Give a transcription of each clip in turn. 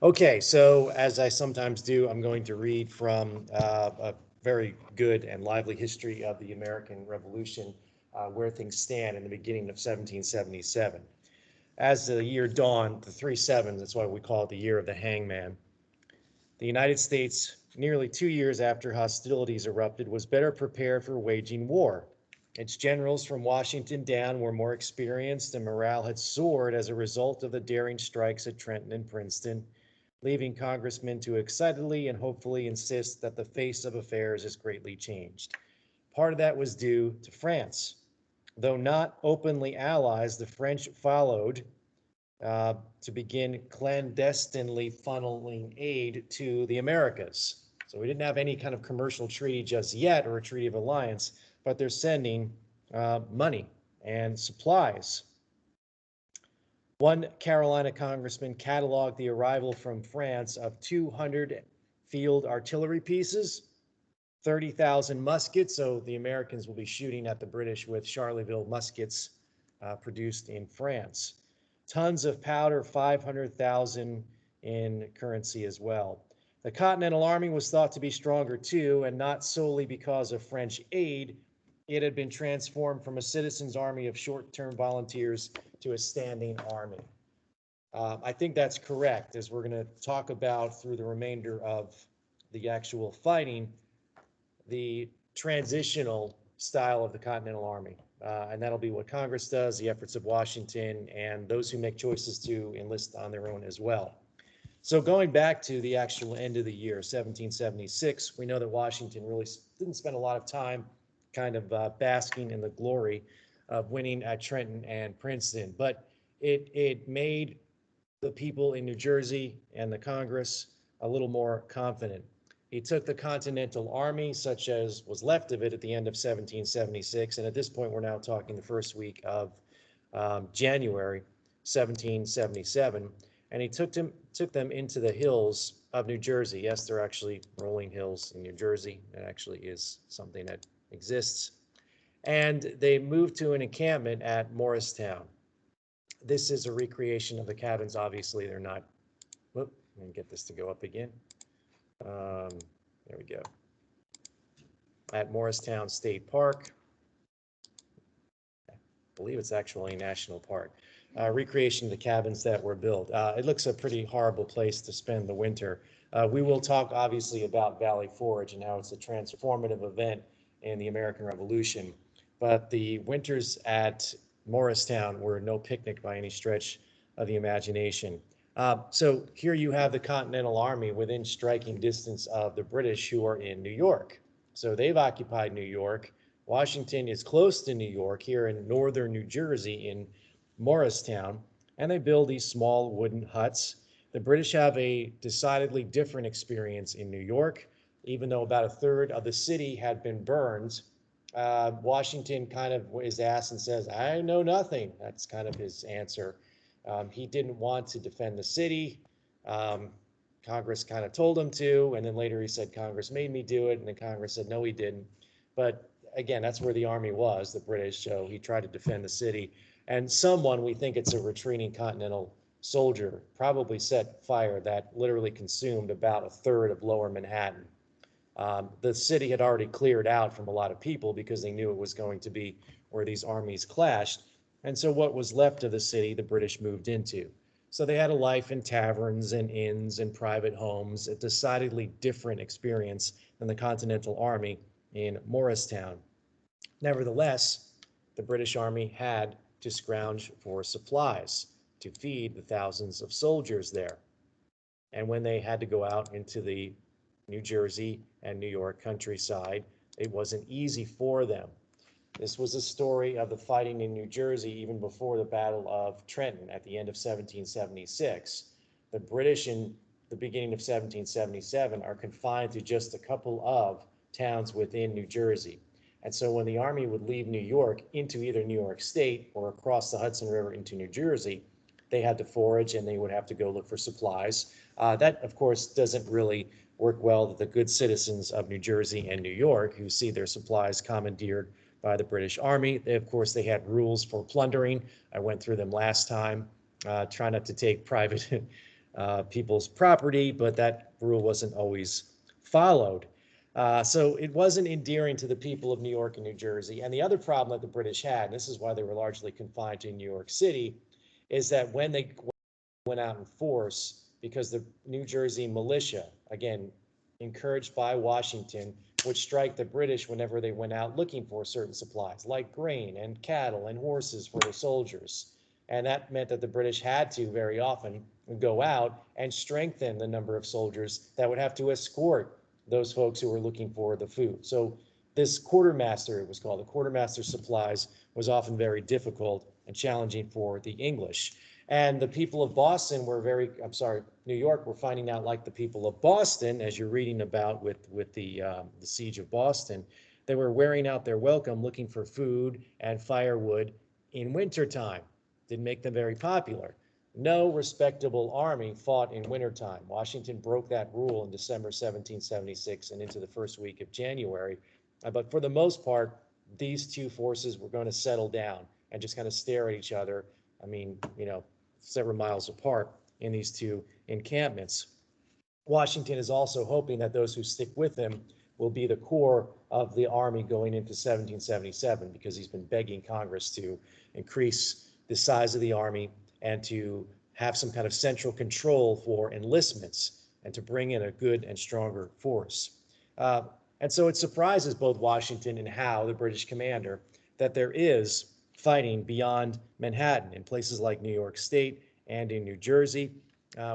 Okay, so as I sometimes do, I'm going to read from a very good and lively history of the American Revolution, where things stand in the beginning of 1777. As the year dawned, the three sevens, that's why we call it the year of the hangman. The United States, nearly 2 years after hostilities erupted, was better prepared for waging war. Its generals from Washington down were more experienced, and morale had soared as a result of the daring strikes at Trenton and Princeton, leaving congressmen to excitedly and hopefully insist that the face of affairs is greatly changed. Part of that was due to France. Though not openly allies, the French followed to begin clandestinely funneling aid to the Americas. So we didn't have any kind of commercial treaty just yet or a treaty of alliance, but they're sending money and supplies. One Carolina congressman cataloged the arrival from France of 200 field artillery pieces, 30,000 muskets, so the Americans will be shooting at the British with Charleville muskets produced in France. Tons of powder, 500,000 in currency as well. The Continental Army was thought to be stronger too, and not solely because of French aid. It had been transformed from a citizens' army of short-term volunteers to a standing army. I think that's correct, as we're going to talk about through the remainder of the actual fighting, the transitional style of the Continental Army. And that'll be what Congress does, the efforts of Washington, and those who make choices to enlist on their own as well. So going back to the actual end of the year, 1776, we know that Washington really didn't spend a lot of time kind of basking in the glory of winning at Trenton and Princeton, but it made the people in New Jersey and the Congress a little more confident. He took the Continental Army, such as was left of it at the end of 1776, and at this point we're now talking the first week of January 1777, and he took them into the hills of New Jersey. Yes, they're actually rolling hills in New Jersey. It actually is something that exists. And they moved to an encampment at Morristown. This is a recreation of the cabins. Obviously, they're not. Whoop, let me get this to go up again. There we go. At Morristown State Park. I believe it's actually a national park. Recreation of the cabins that were built. It looks a pretty horrible place to spend the winter. We will talk obviously about Valley Forge and how it's a transformative event in the American Revolution. But the winters at Morristown were no picnic by any stretch of the imagination. So here you have the Continental Army within striking distance of the British, who are in New York. So they've occupied New York. Washington is close to New York, here in northern New Jersey in Morristown, and they build these small wooden huts. The British have a decidedly different experience in New York. Even though about a third of the city had been burned, Washington kind of is asked and says, I know nothing. That's kind of his answer. He didn't want to defend the city. Congress kind of told him to, and then later he said, Congress made me do it, and then Congress said, no, he didn't. But again, that's where the army was, the British, so he tried to defend the city. And someone, we think it's a retreating Continental soldier, probably set fire that literally consumed about a third of lower Manhattan. The city had already cleared out from a lot of people because they knew it was going to be where these armies clashed. And so what was left of the city, the British moved into. So they had a life in taverns and inns and private homes, a decidedly different experience than the Continental Army in Morristown. Nevertheless, the British Army had to scrounge for supplies to feed the thousands of soldiers there. And when they had to go out into the New Jersey and New York countryside, it wasn't easy for them. This was a story of the fighting in New Jersey even before the Battle of Trenton at the end of 1776. The British in the beginning of 1777 are confined to just a couple of towns within New Jersey. And so when the army would leave New York into either New York State or across the Hudson River into New Jersey, they had to forage and they would have to go look for supplies. That, of course, doesn't really work well with the good citizens of New Jersey and New York who see their supplies commandeered by the British Army. Of course, they had rules for plundering. I went through them last time. Try not to take private people's property, but that rule wasn't always followed. So it wasn't endearing to the people of New York and New Jersey. And the other problem that the British had, and this is why they were largely confined to New York City, is that when they went out in force, because the New Jersey militia, again, encouraged by Washington, would strike the British whenever they went out looking for certain supplies, like grain and cattle and horses for the soldiers. And that meant that the British had to very often go out and strengthen the number of soldiers that would have to escort those folks who were looking for the food. So this quartermaster, it was called, the quartermaster supplies, was often very difficult and challenging for the English. And the people of Boston were New York were finding out, like the people of Boston, as you're reading about with the siege of Boston, they were wearing out their welcome looking for food and firewood in wintertime. Didn't make them very popular. No respectable army fought in wintertime. Washington broke that rule in December 1776 and into the first week of January. But for the most part, these two forces were going to settle down and just kind of stare at each other. I mean, several miles apart in these two encampments. Washington is also hoping that those who stick with him will be the core of the army going into 1777, because he's been begging Congress to increase the size of the army and to have some kind of central control for enlistments and to bring in a good and stronger force. And so it surprises both Washington and Howe, the British commander, that there is fighting beyond Manhattan in places like New York State and in New Jersey.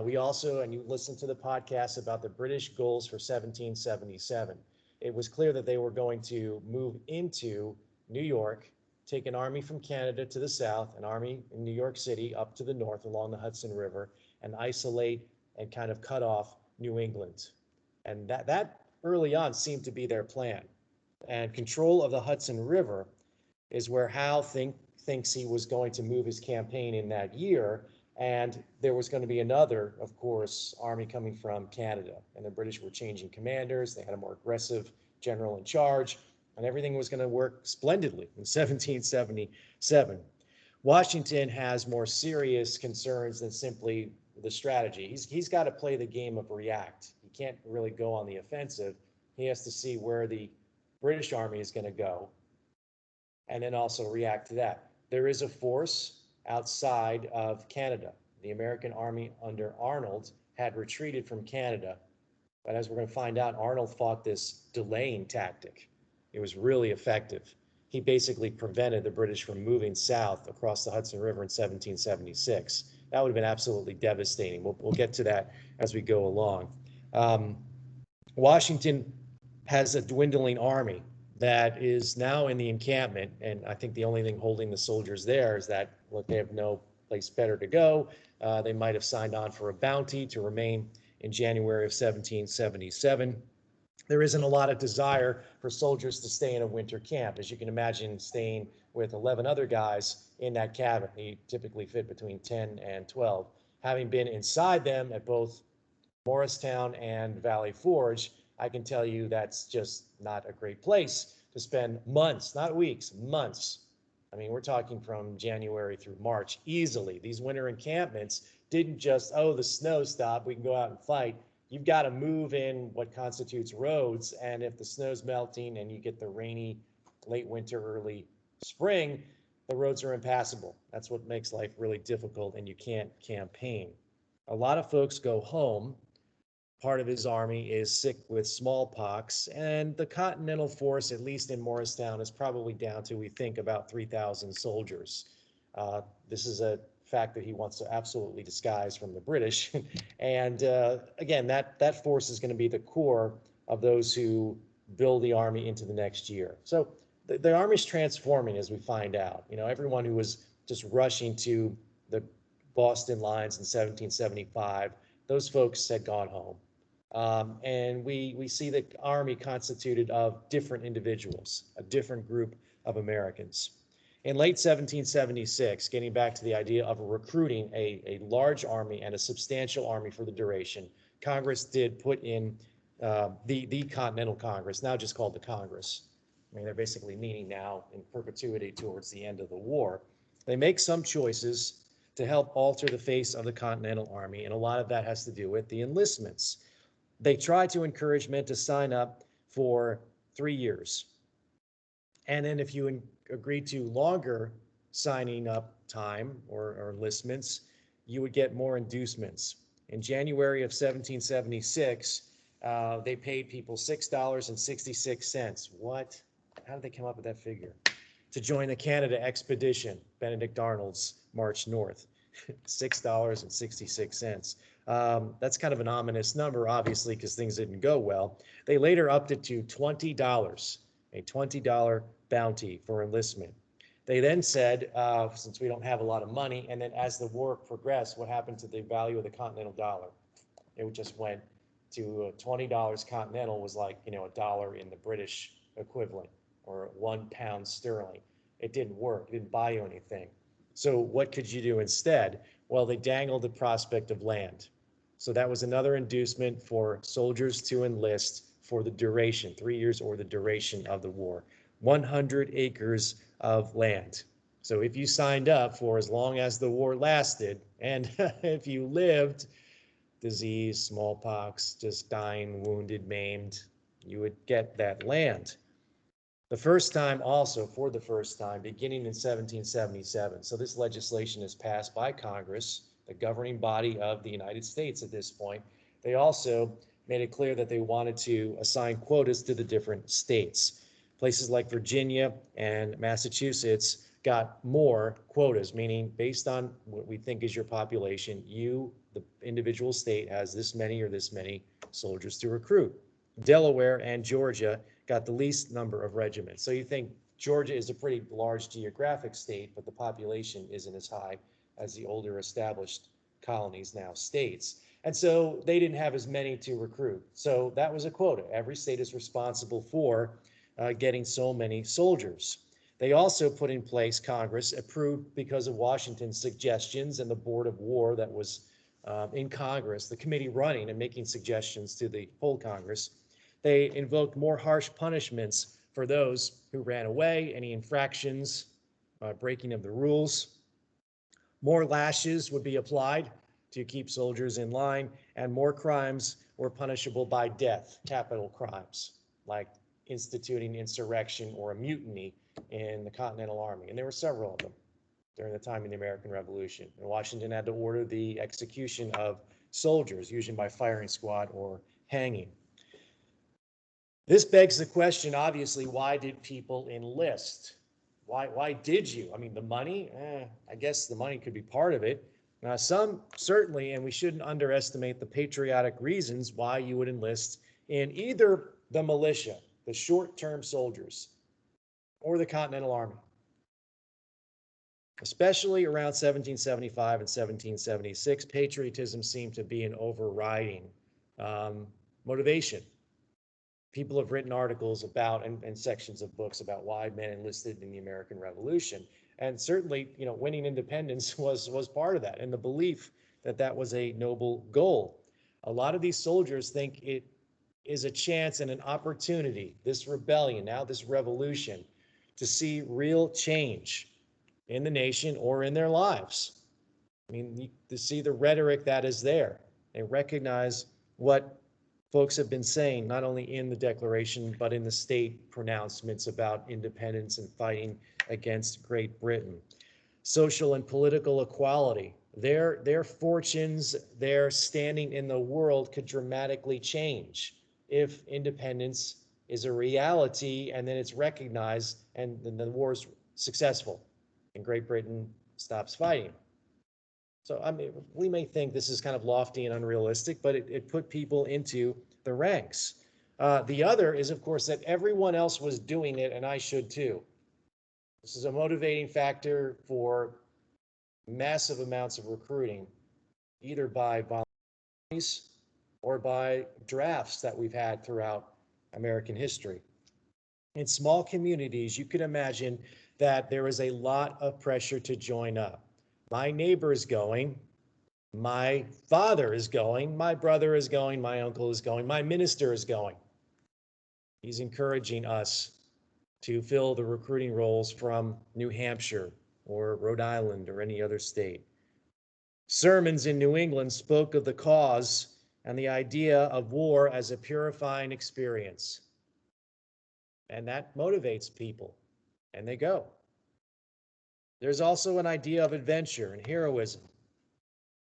We also, and you listened to the podcast about the British goals for 1777. It was clear that they were going to move into New York, take an army from Canada to the south, an army in New York City up to the north along the Hudson River, and isolate and kind of cut off New England. And that early on seemed to be their plan. And control of the Hudson River is where Howe thinks he was going to move his campaign in that year. And there was going to be another, of course, army coming from Canada. And the British were changing commanders. They had a more aggressive general in charge, and everything was going to work splendidly in 1777. Washington has more serious concerns than simply the strategy. He's got to play the game of react. He can't really go on the offensive. He has to see where the British army is going to go and then also react to that. There is a force outside of Canada. The American army under Arnold had retreated from Canada. But as we're going to find out, Arnold fought this delaying tactic. It was really effective. He basically prevented the British from moving south across the Hudson River in 1776. That would have been absolutely devastating. We'll get to that as we go along. Washington has a dwindling army that is now in the encampment, and I think the only thing holding the soldiers there is that, look, they have no place better to go. They might have signed on for a bounty to remain in January of 1777. There isn't a lot of desire for soldiers to stay in a winter camp. As you can imagine, staying with 11 other guys in that cabin, they typically fit between 10 and 12. Having been inside them at both Morristown and Valley Forge, I can tell you that's just not a great place to spend months, not weeks, months. I mean, we're talking from January through March easily. These winter encampments didn't just, oh, the snow stopped, we can go out and fight. You've got to move in what constitutes roads, and if the snow's melting and you get the rainy late winter, early spring, the roads are impassable. That's what makes life really difficult, and you can't campaign. A lot of folks go home. Part of his army is sick with smallpox, and the Continental Force, at least in Morristown, is probably down to, we think, about 3,000 soldiers. This is a fact that he wants to absolutely disguise from the British. And again, that force is going to be the core of those who build the army into the next year. So the army's transforming, as we find out. Everyone who was just rushing to the Boston lines in 1775, those folks had gone home. And we see the army constituted of different individuals, a different group of Americans. In late 1776, getting back to the idea of recruiting a large army and a substantial army for the duration, Congress did put in the Continental Congress, now just called the Congress. I mean, they're basically meeting now in perpetuity towards the end of the war. They make some choices. to help alter the face of the Continental Army, and a lot of that has to do with the enlistments. They tried to encourage men to sign up for 3 years. And then if you agreed to longer signing up time or enlistments, you would get more inducements. In January of 1776, they paid people $6.66. What? How did they come up with that figure? To join the Canada expedition, Benedict Arnold's march north. $6.66. That's kind of an ominous number, obviously, because things didn't go well. They later upped it to $20, a $20 bounty for enlistment. They then said, since we don't have a lot of money, and then as the war progressed, what happened to the value of the continental dollar? It just went to $20 continental was like, a dollar in the British equivalent, or £1 sterling. It didn't work. It didn't buy you anything. So what could you do instead? Well, they dangled the prospect of land. So that was another inducement for soldiers to enlist for the duration, 3 years or the duration of the war. 100 acres of land. So if you signed up for as long as the war lasted, and if you lived, disease, smallpox, just dying, wounded, maimed, you would get that land. The first time also, for the first time, beginning in 1777. So this legislation is passed by Congress, the governing body of the United States at this point. They also made it clear that they wanted to assign quotas to the different states. Places like Virginia and Massachusetts got more quotas, meaning based on what we think is your population, you, the individual state, has this many or this many soldiers to recruit. Delaware and Georgia got the least number of regiments. So you think Georgia is a pretty large geographic state, but the population isn't as high as the older established colonies, now states. And so they didn't have as many to recruit. So that was a quota. Every state is responsible for getting so many soldiers. They also put in place, Congress approved because of Washington's suggestions and the Board of War that was in Congress, the committee running and making suggestions to the full Congress. They invoked more harsh punishments for those who ran away, any infractions, breaking of the rules. More lashes would be applied to keep soldiers in line, and more crimes were punishable by death, capital crimes, like instituting insurrection or a mutiny in the Continental Army. And there were several of them during the time of the American Revolution. And Washington had to order the execution of soldiers, usually by firing squad or hanging. This begs the question, obviously, why did people enlist? Why did you? I mean, the money, I guess the money could be part of it. Some certainly, and we shouldn't underestimate the patriotic reasons why you would enlist in either the militia, the short-term soldiers, or the Continental Army. Especially around 1775 and 1776, patriotism seemed to be an overriding motivation. People have written articles about and sections of books about why men enlisted in the American Revolution. And certainly, winning independence was part of that, and the belief that that was a noble goal. A lot of these soldiers think it is a chance and an opportunity, this rebellion, now this revolution, to see real change in the nation or in their lives. I mean, to see the rhetoric that is there. They recognize what folks have been saying, not only in the Declaration, but in the state pronouncements about independence and fighting against Great Britain. Social and political equality. Their fortunes, their standing in the world could dramatically change if independence is a reality and then it's recognized and then the war is successful and Great Britain stops fighting. So I mean, we may think this is kind of lofty and unrealistic, but it put people into the ranks. The other is, of course, that everyone else was doing it, and I should too. This is a motivating factor for massive amounts of recruiting, either by volunteers or by drafts that we've had throughout American history. In small communities, you could imagine that there is a lot of pressure to join up. My neighbor is going, my father is going, my brother is going, my uncle is going, my minister is going. He's encouraging us to fill the recruiting roles from New Hampshire or Rhode Island or any other state. Sermons in New England spoke of the cause and the idea of war as a purifying experience. And that motivates people, and they go. There's also an idea of adventure and heroism.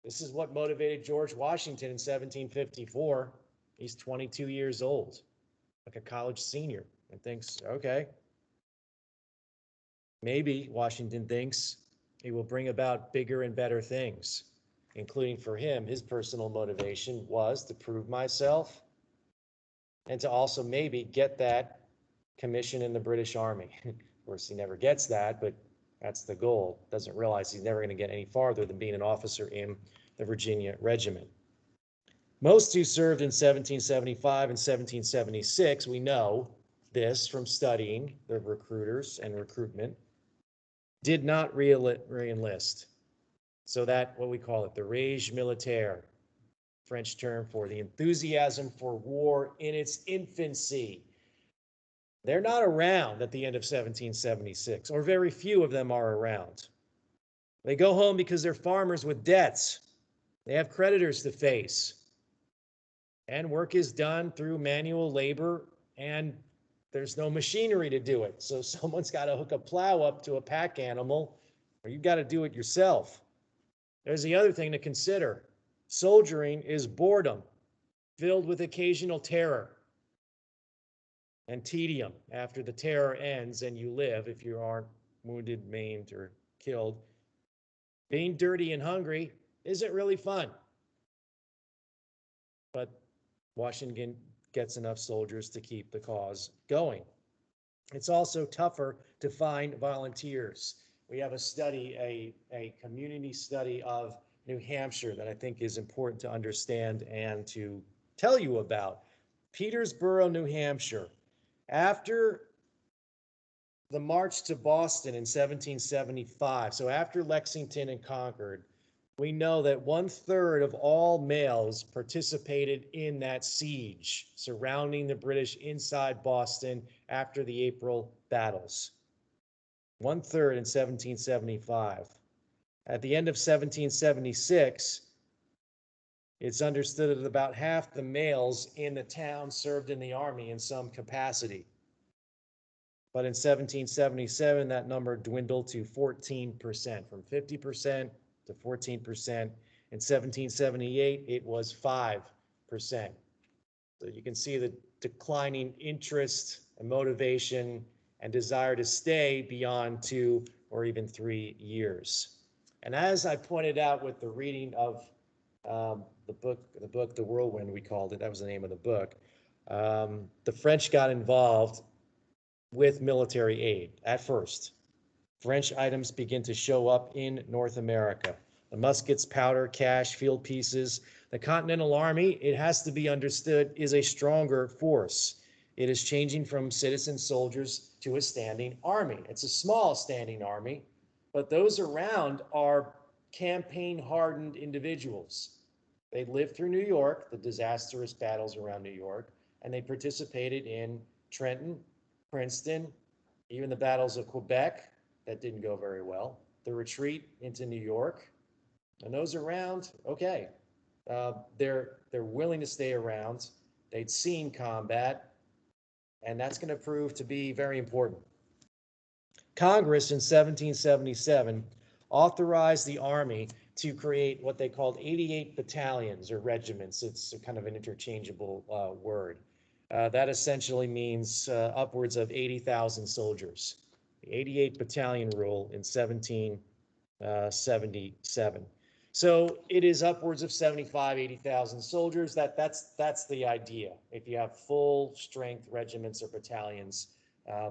This is what motivated George Washington in 1754. He's 22 years old, like a college senior, and thinks, okay, maybe Washington thinks he will bring about bigger and better things, including for him, his personal motivation was to prove myself and to also maybe get that commission in the British Army. Of course, he never gets that, but that's the goal. Doesn't realize he's never going to get any farther than being an officer in the Virginia Regiment. Most who served in 1775 and 1776, we know this from studying the recruiters and recruitment, did not re-enlist. So that, what we call it, the rage militaire, French term for the enthusiasm for war in its infancy. They're not around at the end of 1776, or very few of them are around. They go home because they're farmers with debts. They have creditors to face. And work is done through manual labor, and there's no machinery to do it. So someone's got to hook a plow up to a pack animal, or you've got to do it yourself. There's the other thing to consider. Soldiering is boredom, filled with occasional terror and tedium after the terror ends and you live, if you aren't wounded, maimed, or killed. Being dirty and hungry isn't really fun. But Washington gets enough soldiers to keep the cause going. It's also tougher to find volunteers. We have a study, a community study of New Hampshire that I think is important to understand and to tell you about. Petersboro, New Hampshire. After the march to Boston in 1775, so after Lexington and Concord, we know that 1/3 of all males participated in that siege surrounding the British inside Boston after the April battles. 1/3 in 1775. At the end of 1776, it's understood that about half the males in the town served in the army in some capacity. But in 1777, that number dwindled to 14%, from 50% to 14%. In 1778, it was 5%. So you can see the declining interest and motivation and desire to stay beyond 2 or even 3 years. And as I pointed out with the reading of the book, The Whirlwind, we called it, that was the name of the book, the French got involved with military aid at first. French items begin to show up in North America. The muskets, powder, cash, field pieces. The Continental Army, it has to be understood, is a stronger force. It is changing from citizen soldiers to a standing army. It's a small standing army, but those around are campaign-hardened individuals. They lived through New York, the disastrous battles around New York, and they participated in Trenton, Princeton, even the battles of Quebec, that didn't go very well. The retreat into New York, and those around, okay, they're willing to stay around. They'd seen combat, and that's going to prove to be very important. Congress in 1777 authorized the Army to create what they called 88 battalions or regiments. It's kind of an interchangeable word. That essentially means upwards of 80,000 soldiers. The 88 battalion rule in 1777. So it is upwards of 75, 80,000 soldiers. That's the idea. If you have full strength regiments or battalions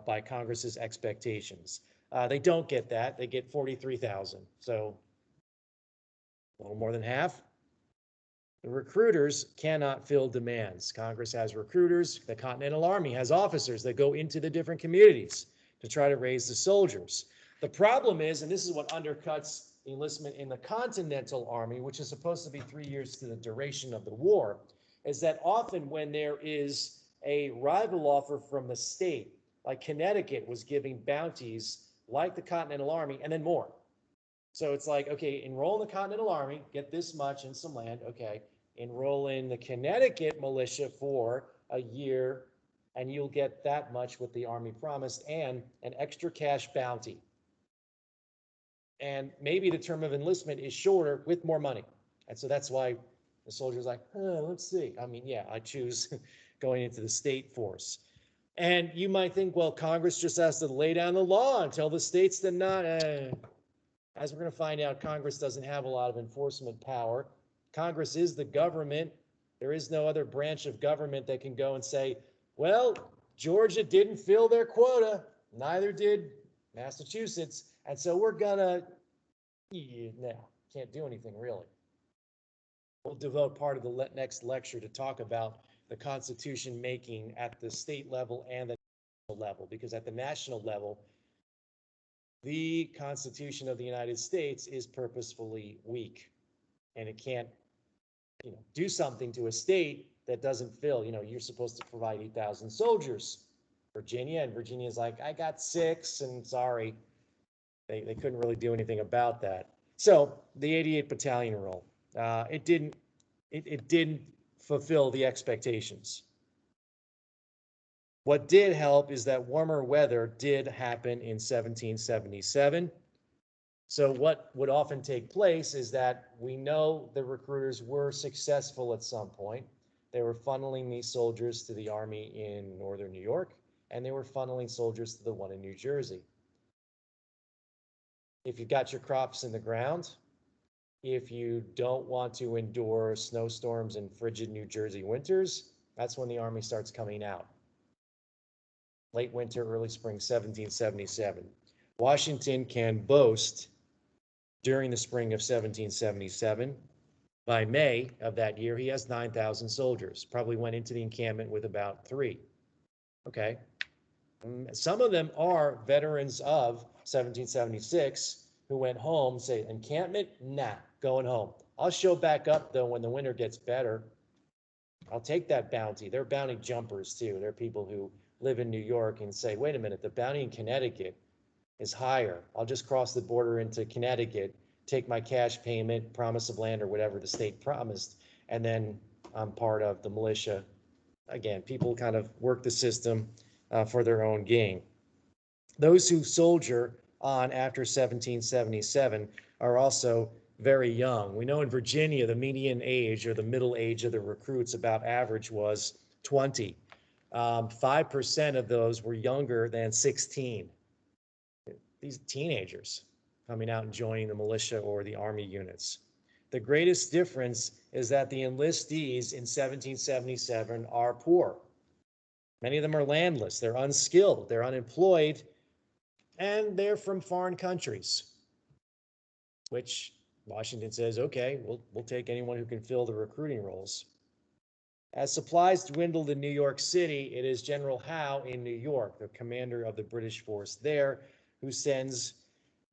by Congress's expectations. They don't get that. They get 43,000. So a little more than half. The recruiters cannot fill demands. Congress has recruiters. The Continental Army has officers that go into the different communities to try to raise the soldiers. The problem is, and this is what undercuts enlistment in the Continental Army, which is supposed to be 3 years to the duration of the war, is that often when there is a rival offer from the state, like Connecticut was giving bounties like the Continental Army, and then more. So it's like, okay, enroll in the Continental Army, get this much and some land. Okay, enroll in the Connecticut militia for a year, and you'll get that much what the Army promised and an extra cash bounty. And maybe the term of enlistment is shorter with more money. And so that's why the soldier's like, let's see. I mean, yeah, I choose going into the state force. And you might think, well, Congress just has to lay down the law and tell the states to not. As we're going to find out, Congress doesn't have a lot of enforcement power. Congress is the government. There is no other branch of government that can go and say, well, Georgia didn't fill their quota, neither did Massachusetts, and so we're gonna, no, can't do anything really. We'll devote part of the next lecture to talk about the Constitution making at the state level and the national level, because at the national level, the Constitution of the United States is purposefully weak, and it can't, do something to a state that doesn't fill. You're supposed to provide 8,000 soldiers, Virginia, and Virginia's like, I got 6, and sorry, they couldn't really do anything about that. So the 88 Battalion role, it didn't fulfill the expectations. What did help is that warmer weather did happen in 1777. So what would often take place is that we know the recruiters were successful at some point. They were funneling these soldiers to the army in northern New York, and they were funneling soldiers to the one in New Jersey. If you've got your crops in the ground, if you don't want to endure snowstorms and frigid New Jersey winters, that's when the army starts coming out. Late winter, early spring, 1777. Washington can boast during the spring of 1777. By May of that year, he has 9,000 soldiers. Probably went into the encampment with about 3. Okay. Some of them are veterans of 1776 who went home, say, encampment? Nah, going home. I'll show back up, though, when the winter gets better. I'll take that bounty. They're bounty jumpers, too. They're people who live in New York and say, wait a minute, the bounty in Connecticut is higher. I'll just cross the border into Connecticut, take my cash payment, promise of land, or whatever the state promised, and then I'm part of the militia. Again, people kind of work the system for their own gain. Those who soldier on after 1777 are also very young. We know in Virginia, the median age or the middle age of the recruits about average was 20. 5% of those were younger than 16. These teenagers coming out and joining the militia or the army units. The greatest difference is that the enlistees in 1777 are poor. Many of them are landless, they're unskilled, they're unemployed, and they're from foreign countries, which Washington says, okay, we'll take anyone who can fill the recruiting roles. As supplies dwindled in New York City, it is General Howe in New York, the commander of the British force there, who sends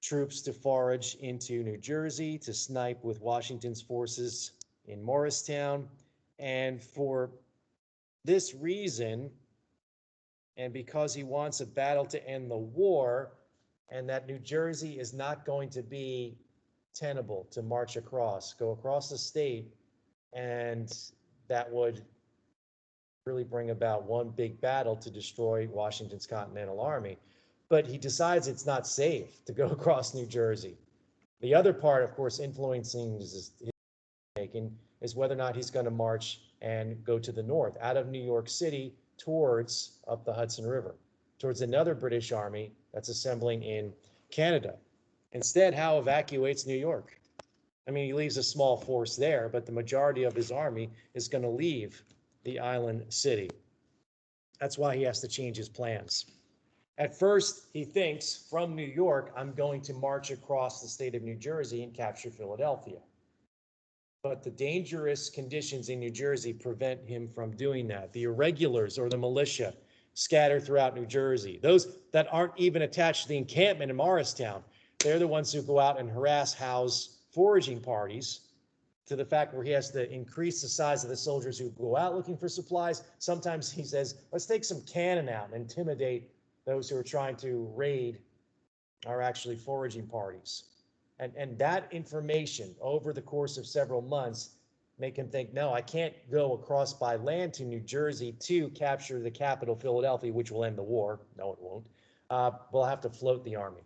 troops to forage into New Jersey to snipe with Washington's forces in Morristown. And for this reason, and because he wants a battle to end the war, and that New Jersey is not going to be tenable to march across, go across the state, and that would really bring about one big battle to destroy Washington's Continental Army. But he decides it's not safe to go across New Jersey. The other part, of course, influencing his making is whether or not he's going to march and go to the north, out of New York City towards up the Hudson River, towards another British army that's assembling in Canada. Instead, Howe evacuates New York. I mean, he leaves a small force there, but the majority of his army is going to leave the island city. That's why he has to change his plans. At first, he thinks, from New York, I'm going to march across the state of New Jersey and capture Philadelphia. But the dangerous conditions in New Jersey prevent him from doing that. The irregulars or the militia scatter throughout New Jersey. Those that aren't even attached to the encampment in Morristown, they're the ones who go out and harass Howe's foraging parties, to the fact where he has to increase the size of the soldiers who go out looking for supplies. Sometimes he says, let's take some cannon out and intimidate those who are trying to raid are actually foraging parties. And that information over the course of several months make him think, no, I can't go across by land to New Jersey to capture the capital, Philadelphia, which will end the war. No, it won't. We'll have to float the army.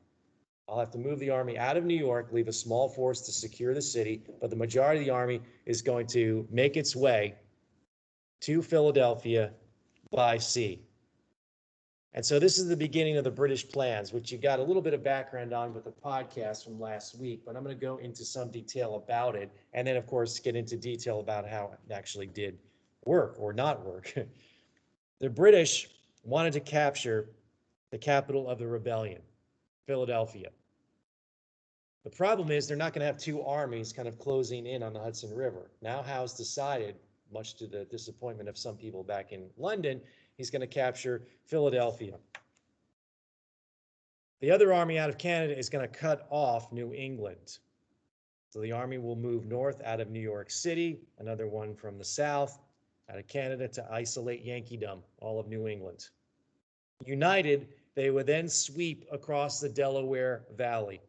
I'll have to move the army out of New York, leave a small force to secure the city, but the majority of the army is going to make its way to Philadelphia by sea. And so this is the beginning of the British plans, which you got a little bit of background on with the podcast from last week, but I'm going to go into some detail about it. And then, of course, get into detail about how it actually did work or not work. The British wanted to capture the capital of the rebellion, Philadelphia. The problem is they're not going to have two armies kind of closing in on the Hudson River. Now Howe's decided, much to the disappointment of some people back in London, he's going to capture Philadelphia. The other army out of Canada is going to cut off New England. So the army will move north out of New York City, another one from the south, out of Canada to isolate Yankeedom, all of New England. United, they would then sweep across the Delaware Valley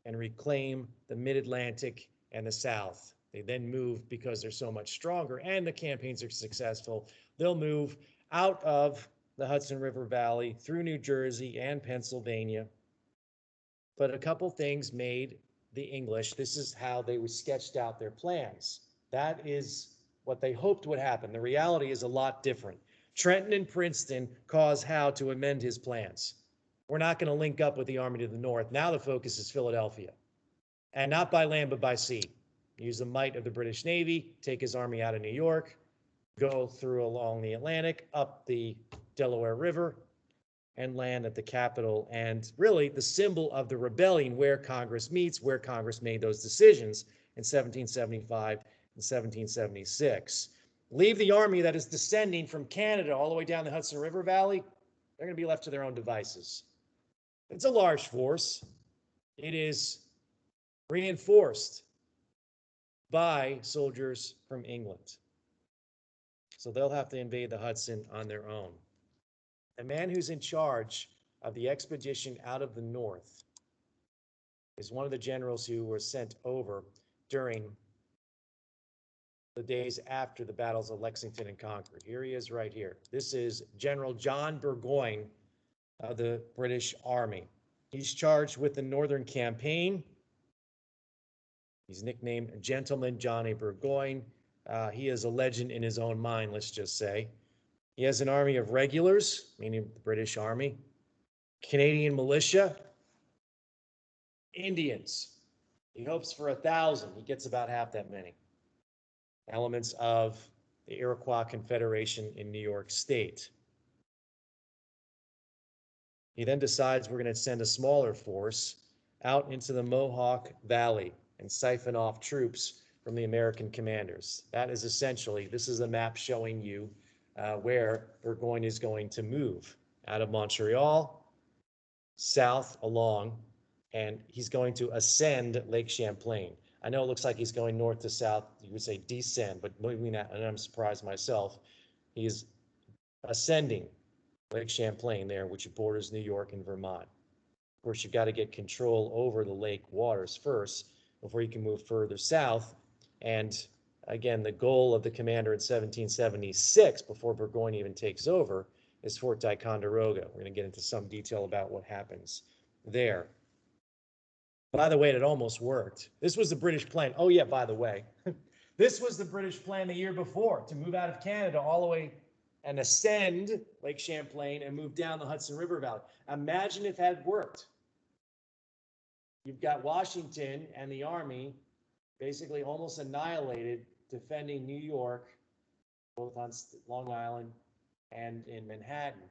and reclaim the mid-Atlantic and the South. They then move, because they're so much stronger and the campaigns are successful, they'll move out of the Hudson River Valley through New Jersey and Pennsylvania. But a couple things made the English, this is how they sketched out their plans. That is what they hoped would happen. The reality is a lot different. Trenton and Princeton caused Howe to amend his plans. We're not going to link up with the army to the north. Now the focus is Philadelphia. And not by land, but by sea. Use the might of the British Navy, take his army out of New York, go through along the Atlantic, up the Delaware River, and land at the capital. And really the symbol of the rebellion, where Congress meets, where Congress made those decisions in 1775 and 1776. Leave the army that is descending from Canada all the way down the Hudson River Valley. They're going to be left to their own devices. It's a large force. It is reinforced by soldiers from England. So they'll have to invade the Hudson on their own. The man who's in charge of the expedition out of the north is one of the generals who were sent over during the days after the battles of Lexington and Concord. Here he is right here. This is General John Burgoyne of the British Army. He's charged with the Northern Campaign. He's nicknamed Gentleman Johnny Burgoyne. He is a legend in his own mind, let's just say. He has an army of regulars, meaning the British Army, Canadian militia, Indians. He hopes for 1,000. He gets about half that many. Elements of the Iroquois Confederation in New York State. He then decides we're going to send a smaller force out into the Mohawk Valley and siphon off troops from the American commanders. That is essentially, this is a map showing you where Burgoyne is going to move out of Montreal, south along, and he's going to ascend Lake Champlain. I know it looks like he's going north to south. You would say descend, but moving that, and I'm surprised myself. He is ascending Lake Champlain there, which borders New York and Vermont. Of course, you've got to get control over the lake waters first before you can move further south. And again, the goal of the commander in 1776, before Burgoyne even takes over, is Fort Ticonderoga. We're going to get into some detail about what happens there. By the way, it almost worked. This was the British plan. Oh yeah, by the way, this was the British plan the year before, to move out of Canada all the way and ascend Lake Champlain and move down the Hudson River Valley. Imagine if that had worked. You've got Washington and the army basically almost annihilated, defending New York, both on Long Island and in Manhattan.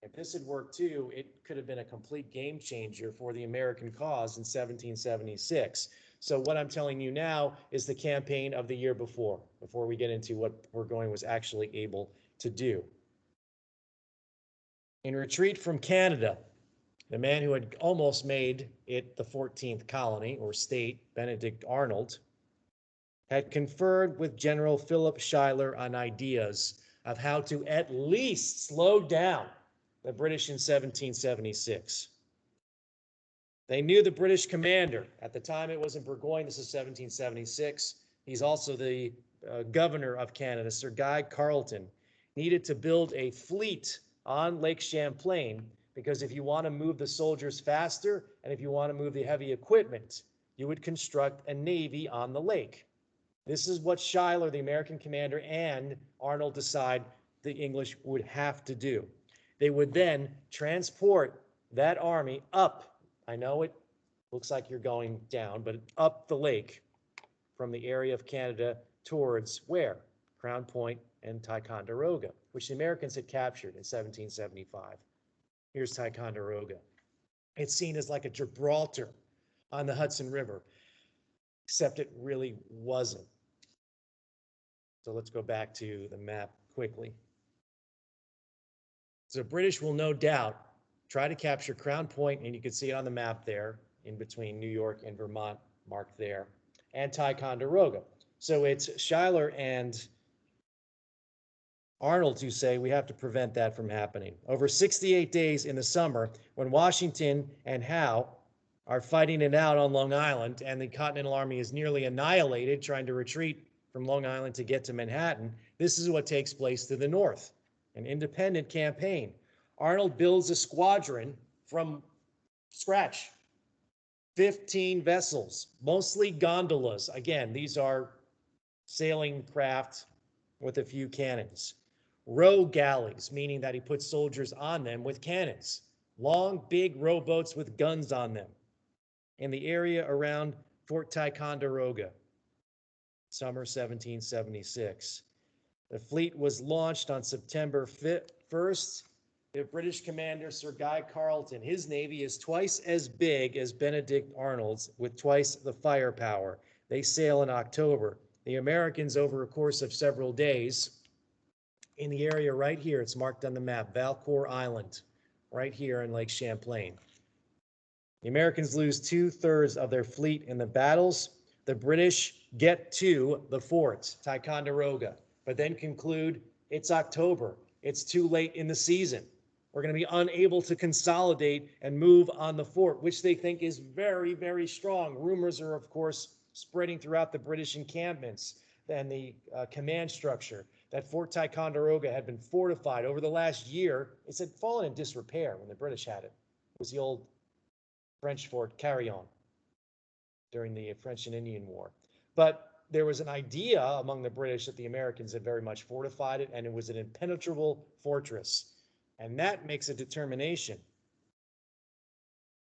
If this had worked too, it could have been a complete game changer for the American cause in 1776. So what I'm telling you now is the campaign of the year before we get into what Burgoyne was actually able to do. In retreat from Canada, the man who had almost made it the 14th colony or state, Benedict Arnold, had conferred with General Philip Schuyler on ideas of how to at least slow down the British in 1776. They knew the British commander. At the time it was in Burgoyne. This is 1776. He's also the governor of Canada, Sir Guy Carleton, needed to build a fleet on Lake Champlain because if you want to move the soldiers faster and if you want to move the heavy equipment, you would construct a navy on the lake. This is what Schuyler, the American commander, and Arnold decide the English would have to do. They would then transport that army up. I know it looks like you're going down, but up the lake from the area of Canada towards where? Crown Point and Ticonderoga, which the Americans had captured in 1775. Here's Ticonderoga. It's seen as like a Gibraltar on the Hudson River, except it really wasn't. So let's go back to the map quickly. So British will no doubt try to capture Crown Point, and you can see it on the map there, in between New York and Vermont, marked there, and Ticonderoga. So it's Schuyler and Arnold who say we have to prevent that from happening. Over 68 days in the summer, when Washington and Howe are fighting it out on Long Island, and the Continental Army is nearly annihilated, trying to retreat from Long Island to get to Manhattan, this is what takes place to the north, an independent campaign. Arnold builds a squadron from scratch, 15 vessels, mostly gondolas. Again, these are sailing craft with a few cannons. Row galleys, meaning that he puts soldiers on them with cannons. Long, big rowboats with guns on them in the area around Fort Ticonderoga, summer 1776. The fleet was launched on September 1st. The British commander, Sir Guy Carleton, his navy is twice as big as Benedict Arnold's, with twice the firepower. They sail in October. The Americans, over a course of several days, in the area right here, it's marked on the map, Valcour Island, right here in Lake Champlain. The Americans lose 2/3 of their fleet in the battles. The British get to the fort, Ticonderoga, but then conclude it's October. It's too late in the season. We're going to be unable to consolidate and move on the fort, which they think is very, very strong. Rumors are, of course, spreading throughout the British encampments and the command structure that Fort Ticonderoga had been fortified over the last year. It had fallen in disrepair when the British had it. It was the old French Fort Carillon during the French and Indian War. But there was an idea among the British that the Americans had very much fortified it, and it was an impenetrable fortress. And that makes a determination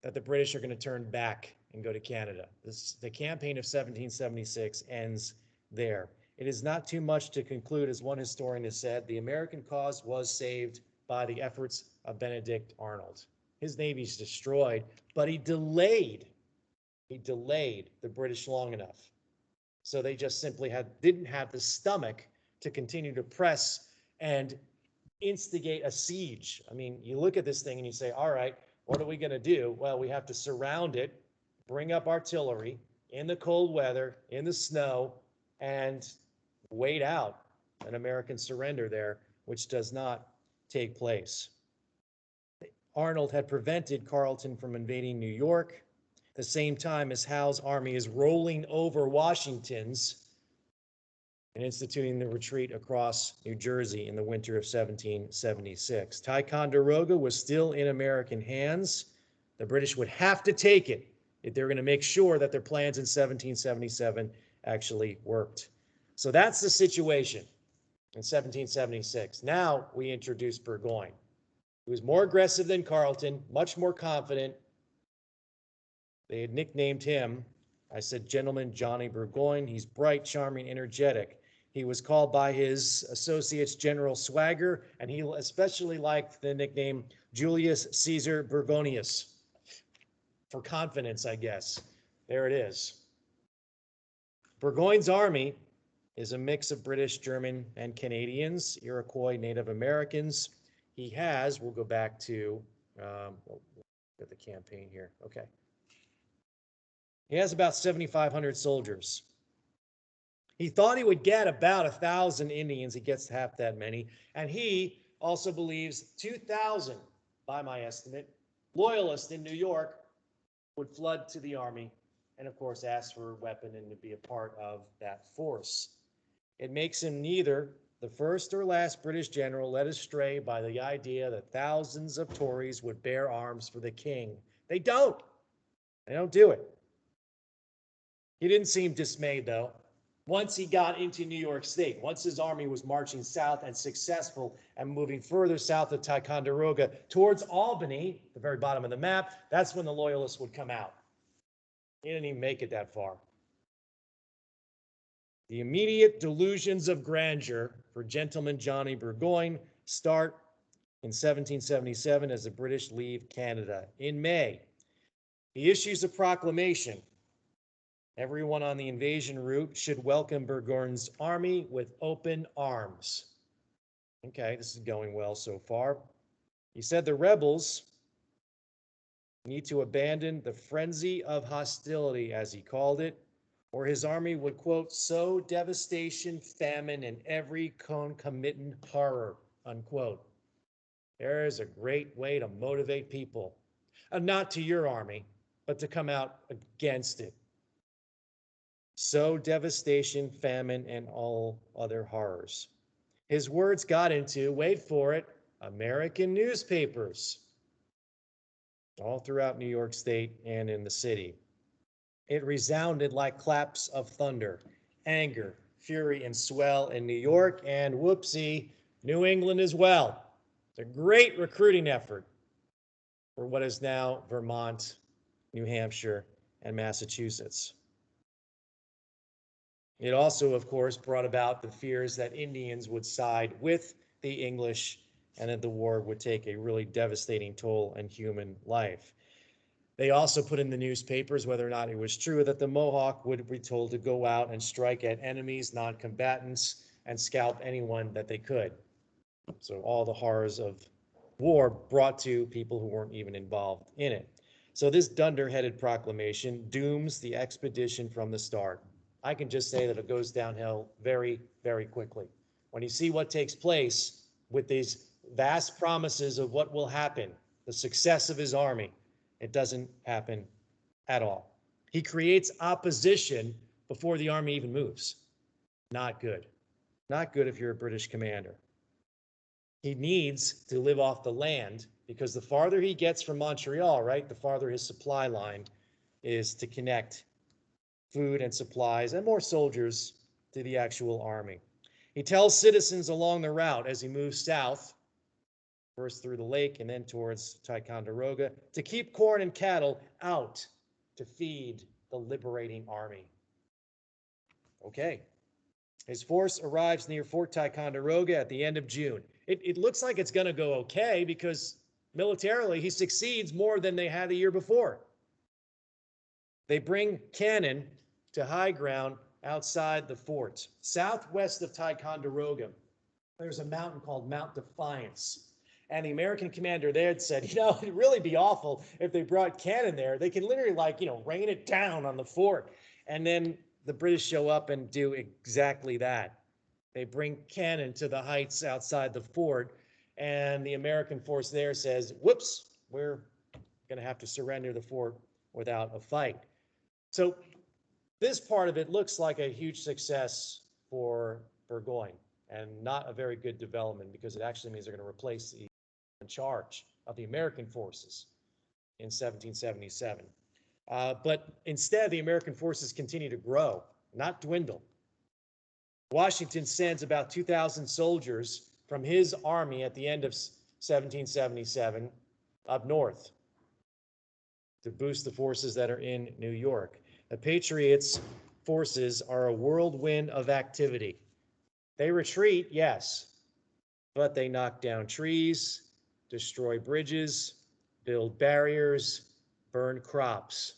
that the British are going to turn back and go to Canada. The campaign of 1776 ends there. It is not too much to conclude, as one historian has said, the American cause was saved by the efforts of Benedict Arnold. His navy's destroyed, but he delayed the British long enough. So they just simply didn't have the stomach to continue to press and instigate a siege. I mean, you look at this thing and you say, all right, what are we going to do? Well, we have to surround it, bring up artillery in the cold weather, in the snow, and wait out an American surrender there, which does not take place. Arnold had prevented Carleton from invading New York, the same time as Howe's army is rolling over Washington's and instituting the retreat across New Jersey in the winter of 1776. Ticonderoga was still in American hands. The British would have to take it if they were going to make sure that their plans in 1777 actually worked. So that's the situation in 1776. Now we introduce Burgoyne. He was more aggressive than Carleton, much more confident. They had nicknamed him, I said, Gentleman Johnny Burgoyne. He's bright, charming, energetic. He was called by his associates General Swagger, and he especially liked the nickname Julius Caesar Burgonius for confidence, I guess. There it is. Burgoyne's army is a mix of British, German, and Canadians, Iroquois, Native Americans. He has, we'll go back to, get the campaign here, okay. He has about 7,500 soldiers. He thought he would get about 1,000 Indians. He gets half that many. And he also believes 2,000, by my estimate, loyalists in New York would flood to the army and, of course, ask for a weapon and to be a part of that force. It makes him neither the first or last British general led astray by the idea that thousands of Tories would bear arms for the king. They don't. They don't do it. He didn't seem dismayed, though. Once he got into New York State, once his army was marching south and successful and moving further south of Ticonderoga towards Albany, the very bottom of the map, that's when the Loyalists would come out. He didn't even make it that far. The immediate delusions of grandeur for Gentleman Johnny Burgoyne start in 1777 as the British leave Canada. In May, he issues a proclamation. Everyone on the invasion route should welcome Burgoyne's army with open arms. Okay, this is going well so far. He said the rebels need to abandon the frenzy of hostility, as he called it, or his army would, quote, sow devastation, famine, and every concomitant horror, unquote. There is a great way to motivate people, not to your army, but to come out against it. Sow devastation, famine, and all other horrors. His words got into, wait for it, American newspapers, all throughout New York State and in the city. It resounded like claps of thunder, anger, fury, and swell in New York, and whoopsie, New England as well. It's a great recruiting effort for what is now Vermont, New Hampshire, and Massachusetts. It also, of course, brought about the fears that Indians would side with the English and that the war would take a really devastating toll on human life. They also put in the newspapers, whether or not it was true, that the Mohawk would be told to go out and strike at enemies, non-combatants, and scalp anyone that they could. So all the horrors of war brought to people who weren't even involved in it. So this dunderheaded proclamation dooms the expedition from the start. I can just say that it goes downhill very, very quickly. When you see what takes place with these vast promises of what will happen, the success of his army, it doesn't happen at all. He creates opposition before the army even moves. Not good. Not good if you're a British commander. He needs to live off the land because the farther he gets from Montreal, right, the farther his supply line is to connect food and supplies and more soldiers to the actual army. He tells citizens along the route as he moves south, first through the lake and then towards Ticonderoga, to keep corn and cattle out to feed the liberating army. Okay. His force arrives near Fort Ticonderoga at the end of June. It looks like it's going to go okay because militarily he succeeds more than they had the year before. They bring cannon to high ground outside the fort. Southwest of Ticonderoga, there's a mountain called Mount Defiance. And the American commander there had said, it'd really be awful if they brought cannon there. They can literally rain it down on the fort. And then the British show up and do exactly that. They bring cannon to the heights outside the fort. And the American force there says, whoops, we're going to have to surrender the fort without a fight. So this part of it looks like a huge success for Burgoyne and not a very good development because it actually means they're going to replace the in charge of the American forces in 1777. But instead, the American forces continue to grow, not dwindle. Washington sends about 2,000 soldiers from his army at the end of 1777 up north to boost the forces that are in New York. The Patriots' forces are a whirlwind of activity. They retreat, yes, but they knock down trees, destroy bridges, build barriers, burn crops.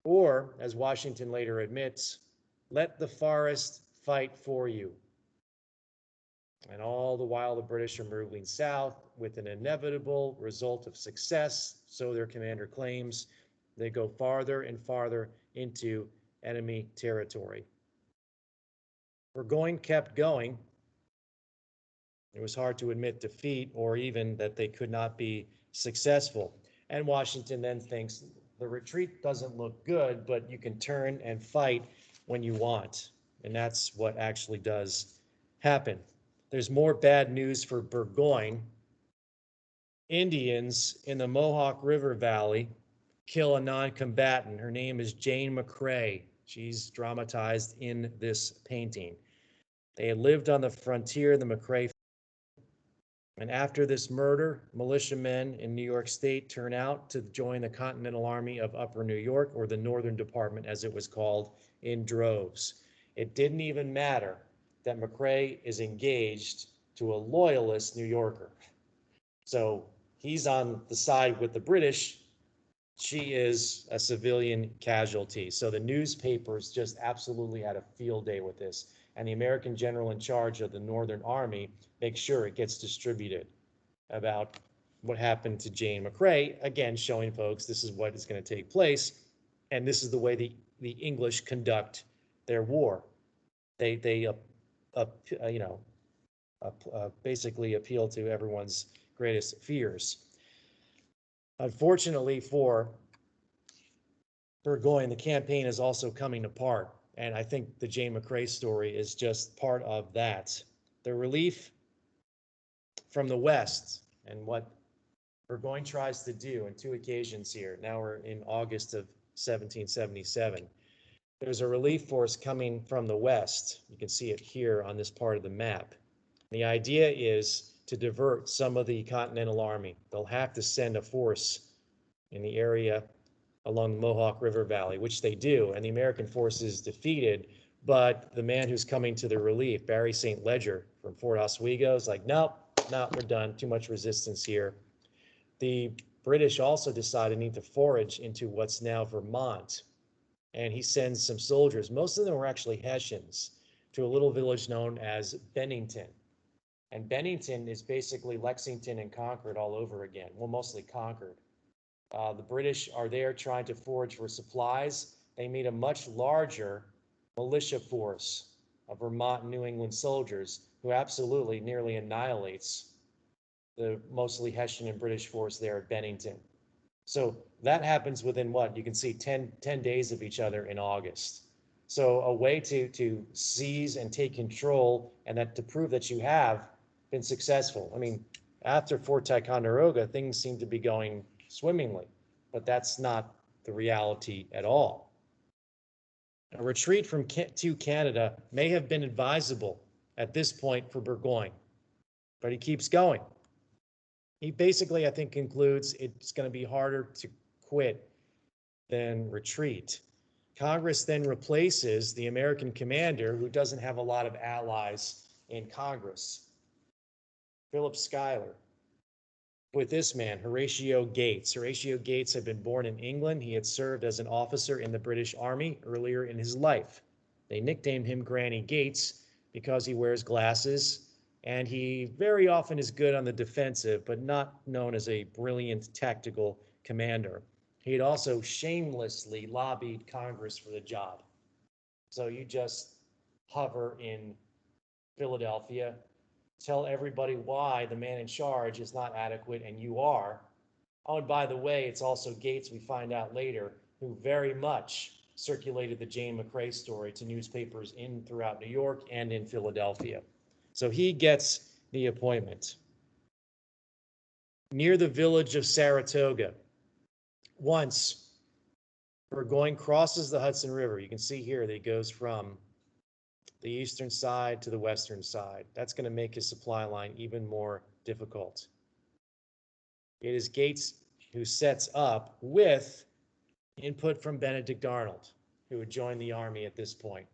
Or, as Washington later admits, let the forest fight for you. And all the while the British are moving south with an inevitable result of success, so their commander claims. They go farther and farther into enemy territory. Burgoyne kept going. It was hard to admit defeat or even that they could not be successful. And Washington then thinks the retreat doesn't look good, but you can turn and fight when you want. And that's what actually does happen. There's more bad news for Burgoyne. Indians in the Mohawk River Valley kill a non-combatant. Her name is Jane McCrae. She's dramatized in this painting. They had lived on the frontier, the McCrae, and after this murder, militiamen in New York State turn out to join the Continental Army of Upper New York, or the Northern Department as it was called, in droves. It didn't even matter that McCrae is engaged to a loyalist New Yorker. So he's on the side with the British. She is a civilian casualty. So the newspapers just absolutely had a field day with this. And the American general in charge of the Northern Army makes sure it gets distributed about what happened to Jane McCrae, again, showing folks this is what is going to take place. And this is the way the English conduct their war. They basically appeal to everyone's greatest fears. Unfortunately for Burgoyne, the campaign is also coming apart, and I think the Jane McCrae story is just part of that. The relief from the West and what Burgoyne tries to do on two occasions here. Now we're in August of 1777. There's a relief force coming from the West. You can see it here on this part of the map. The idea is to divert some of the Continental Army. They'll have to send a force in the area along the Mohawk River Valley, which they do, and the American force is defeated, but the man who's coming to the relief, Barry St. Ledger from Fort Oswego, is like, nope, we're done, too much resistance here. The British also decide they need to forage into what's now Vermont, and he sends some soldiers, most of them were actually Hessians, to a little village known as Bennington. And Bennington is basically Lexington and Concord all over again, well, mostly Concord. The British are there trying to forage for supplies. They meet a much larger militia force of Vermont and New England soldiers who absolutely nearly annihilates the mostly Hessian and British force there at Bennington. So that happens within what? You can see 10 days of each other in August. So a way to seize and take control, and that to prove that you have been successful. I mean, after Fort Ticonderoga, things seem to be going swimmingly, but that's not the reality at all. A retreat to Canada may have been advisable at this point for Burgoyne, but he keeps going. He basically, I think, concludes it's going to be harder to quit than retreat. Congress then replaces the American commander, who doesn't have a lot of allies in Congress, Philip Schuyler, with this man, Horatio Gates. Horatio Gates had been born in England. He had served as an officer in the British Army earlier in his life. They nicknamed him Granny Gates because he wears glasses, and he very often is good on the defensive, but not known as a brilliant tactical commander. He had also shamelessly lobbied Congress for the job. So you just hover in Philadelphia, tell everybody why the man in charge is not adequate, and you are. Oh, and by the way, it's also Gates, we find out later, who very much circulated the Jane McCrae story to newspapers throughout New York and in Philadelphia. So he gets the appointment. Near the village of Saratoga, once Burgoyne crosses the Hudson River, you can see here that he goes from the eastern side to the western side. That's going to make his supply line even more difficult. It is Gates who sets up with input from Benedict Arnold, who had joined the army at this point.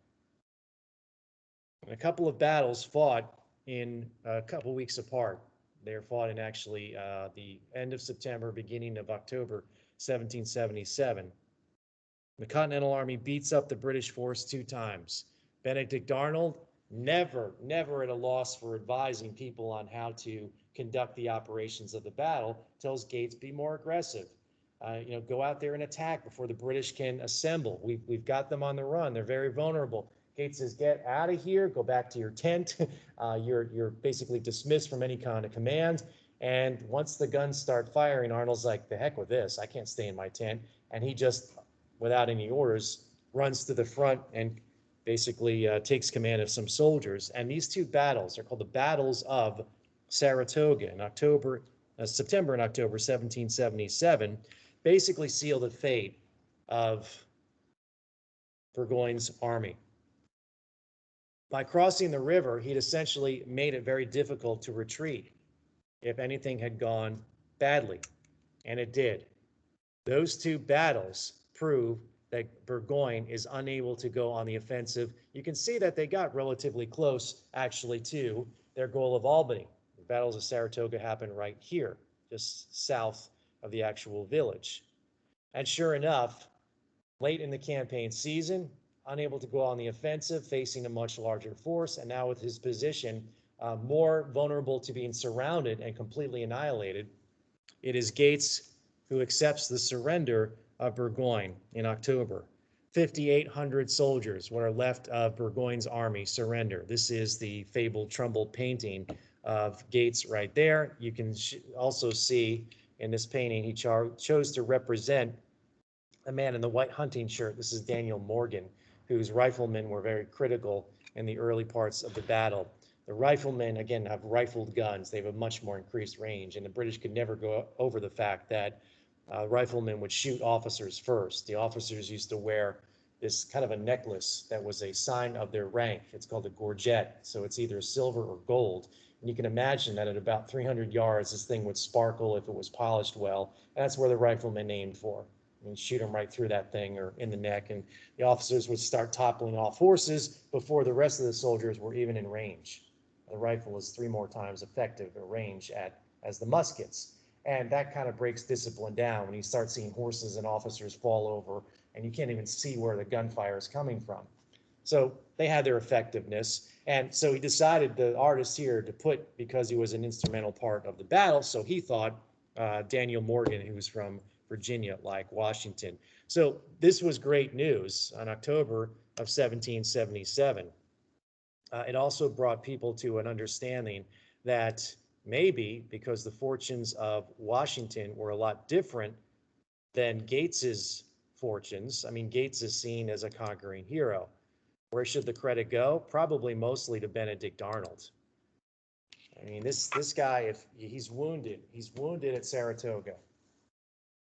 And a couple of battles fought in a couple weeks apart. They were fought in actually the end of September, beginning of October 1777. The Continental Army beats up the British force 2 times. Benedict Arnold, never at a loss for advising people on how to conduct the operations of the battle, tells Gates, be more aggressive. Go out there and attack before the British can assemble. We've got them on the run. They're very vulnerable. Gates says, get out of here, go back to your tent. You're basically dismissed from any kind of command. And once the guns start firing, Arnold's like, the heck with this. I can't stay in my tent. And he just, without any orders, runs to the front and basically takes command of some soldiers. And these two battles are called the Battles of Saratoga in September and October 1777, basically seal the fate of Burgoyne's army. By crossing the river, he'd essentially made it very difficult to retreat if anything had gone badly, and it did. Those two battles prove that Burgoyne is unable to go on the offensive. You can see that they got relatively close, actually, to their goal of Albany. The battles of Saratoga happened right here, just south of the actual village. And sure enough, late in the campaign season, unable to go on the offensive, facing a much larger force, and now with his position more vulnerable to being surrounded and completely annihilated, it is Gates who accepts the surrender of Burgoyne in October. 5,800 soldiers, what are left of Burgoyne's army, surrender. This is the fabled Trumbull painting of Gates right there. You can also see in this painting he chose to represent a man in the white hunting shirt. This is Daniel Morgan, whose riflemen were very critical in the early parts of the battle. The riflemen, again, have rifled guns. They have a much more increased range, and the British could never go over the fact that riflemen would shoot officers first. The officers used to wear this kind of a necklace that was a sign of their rank. It's called a gorget, so it's either silver or gold. And you can imagine that at about 300 yards, this thing would sparkle if it was polished well, and that's where the riflemen aimed for. And shoot them right through that thing or in the neck, and the officers would start toppling off horses before the rest of the soldiers were even in range. The rifle is 3 more times effective at range as the muskets, and that kind of breaks discipline down when you start seeing horses and officers fall over, and you can't even see where the gunfire is coming from. So they had their effectiveness, and so he decided, the artist here, to put, because he was an instrumental part of the battle, so he thought Daniel Morgan, who was from Virginia, like Washington. So this was great news on October of 1777. It also brought people to an understanding that maybe because the fortunes of Washington were a lot different than Gates's fortunes. I mean, Gates is seen as a conquering hero. Where should the credit go? Probably mostly to Benedict Arnold. I mean, this guy, if he's wounded at Saratoga.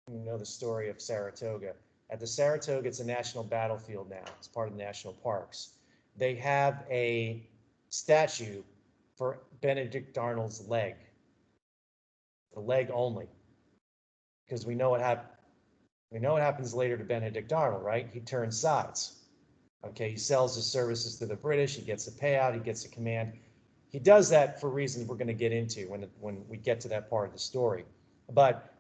You know the story of Saratoga. At the Saratoga, it's a national battlefield now. It's part of the national parks. They have a statue for Benedict Arnold's leg, the leg only, because we know what happens later to Benedict Arnold, right? He turns sides. Okay, he sells his services to the British. He gets a payout. He gets a command. He does that for reasons we're going to get into when we get to that part of the story. But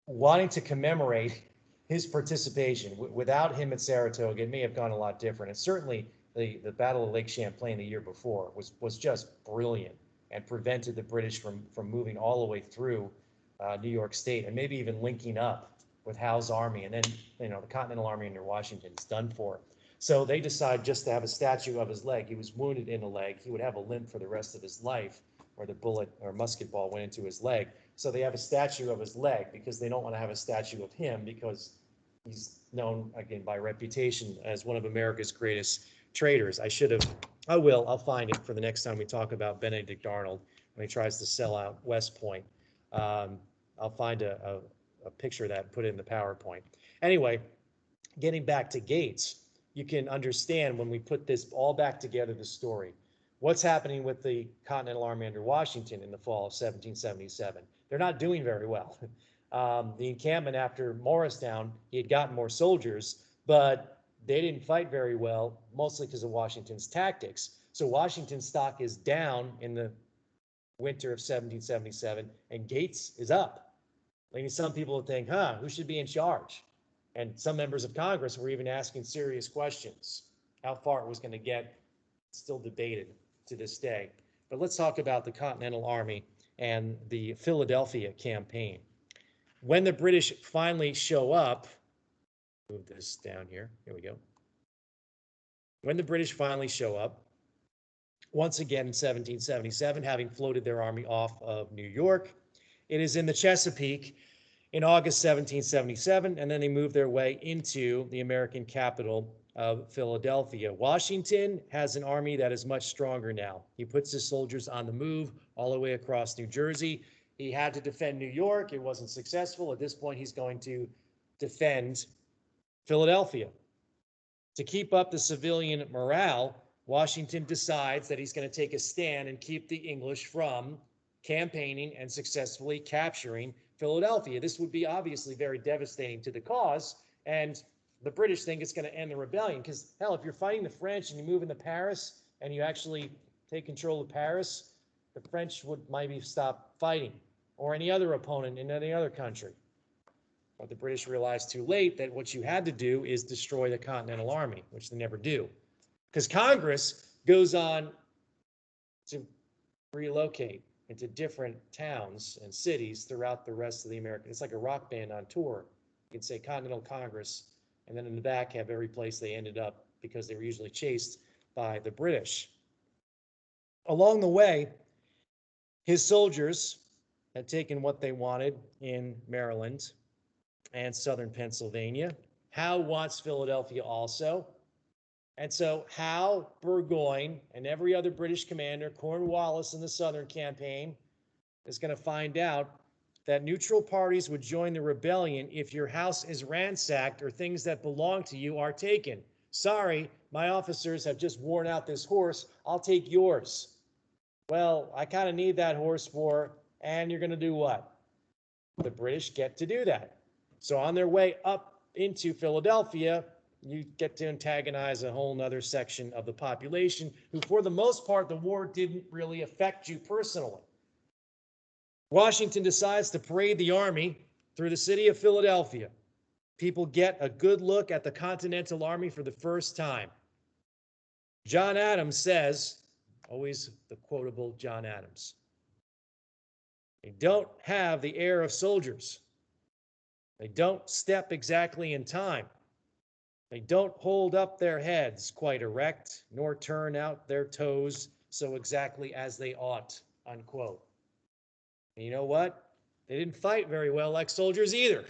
wanting to commemorate his participation, without him at Saratoga, it may have gone a lot different. And certainly the Battle of Lake Champlain the year before was just brilliant and prevented the British from moving all the way through New York State and maybe even linking up with Howe's army. And then, the Continental Army under Washington is done for. So they decide just to have a statue of his leg. He was wounded in the leg. He would have a limp for the rest of his life, where the bullet or musket ball went into his leg. So they have a statue of his leg because they don't want to have a statue of him because he's known, again, by reputation as one of America's greatest traitors. I'll find it for the next time we talk about Benedict Arnold when he tries to sell out West Point. I'll find a picture of that and put it in the PowerPoint. Anyway, getting back to Gates, you can understand when we put this all back together, the story. What's happening with the Continental Army under Washington in the fall of 1777? They're not doing very well. The encampment after Morristown, he had gotten more soldiers, but they didn't fight very well, mostly because of Washington's tactics. So Washington's stock is down in the winter of 1777, and Gates is up. I mean, some people would think, who should be in charge? And some members of Congress were even asking serious questions. How far it was going to get, still debated to this day. But let's talk about the Continental Army and the Philadelphia campaign. When the British finally show up, move this down here, here we go. When the British finally show up, once again in 1777, having floated their army off of New York, It is in the Chesapeake in August 1777, and then they move their way into the American capital of Philadelphia. Washington has an army that is much stronger now. He puts his soldiers on the move all the way across New Jersey. He had to defend New York. It wasn't successful. At this point, he's going to defend Philadelphia. To keep up the civilian morale, Washington decides that he's going to take a stand and keep the English from campaigning and successfully capturing Philadelphia. This would be obviously very devastating to the cause, and the British think it's going to end the rebellion because, hell, if you're fighting the French and you move into Paris and you actually take control of Paris, the French would maybe stop fighting, or any other opponent in any other country. But the British realized too late that what you had to do is destroy the Continental Army, which they never do. Because Congress goes on to relocate into different towns and cities throughout the rest of the American. It's like a rock band on tour. You can say Continental Congress, and then in the back have every place they ended up because they were usually chased by the British. Along the way, his soldiers had taken what they wanted in Maryland and southern Pennsylvania. Howe wants Philadelphia also. And so Howe, Burgoyne, and every other British commander, Cornwallis in the Southern campaign, is going to find out that neutral parties would join the rebellion if your house is ransacked or things that belong to you are taken. Sorry, my officers have just worn out this horse. I'll take yours. Well, I kind of need that horse for, and you're going to do what? The British get to do that. So on their way up into Philadelphia, you get to antagonize a whole nother section of the population who, for the most part, the war didn't really affect you personally. Washington decides to parade the army through the city of Philadelphia. People get a good look at the Continental Army for the first time. John Adams says, always the quotable John Adams, they don't have the air of soldiers. They don't step exactly in time. They don't hold up their heads quite erect, nor turn out their toes so exactly as they ought, unquote. And you know what? They didn't fight very well like soldiers either.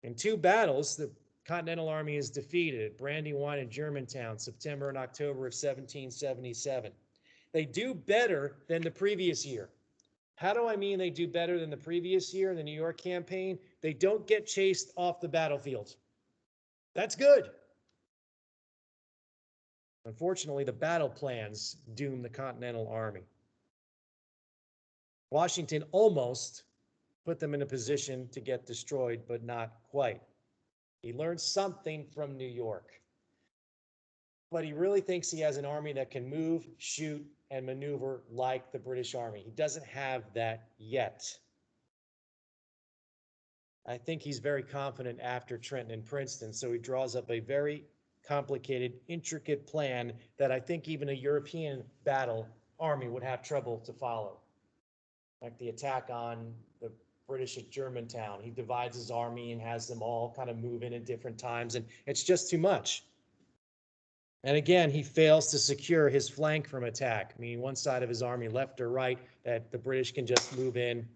In two battles, the Continental Army is defeated at Brandywine and Germantown, September and October of 1777. They do better than the previous year. How do I mean they do better than the previous year in the New York campaign? They don't get chased off the battlefield. That's good. Unfortunately, the battle plans doom the Continental Army. Washington almost put them in a position to get destroyed, but not quite. He learned something from New York. But he really thinks he has an army that can move, shoot, and maneuver like the British Army. He doesn't have that yet. I think he's very confident after Trenton and Princeton, so he draws up a very complicated, intricate plan that I think even a European battle army would have trouble to follow. Like the attack on the British at Germantown. He divides his army and has them all kind of move in at different times, and it's just too much. And again, he fails to secure his flank from attack, meaning one side of his army, left or right, that the British can just move in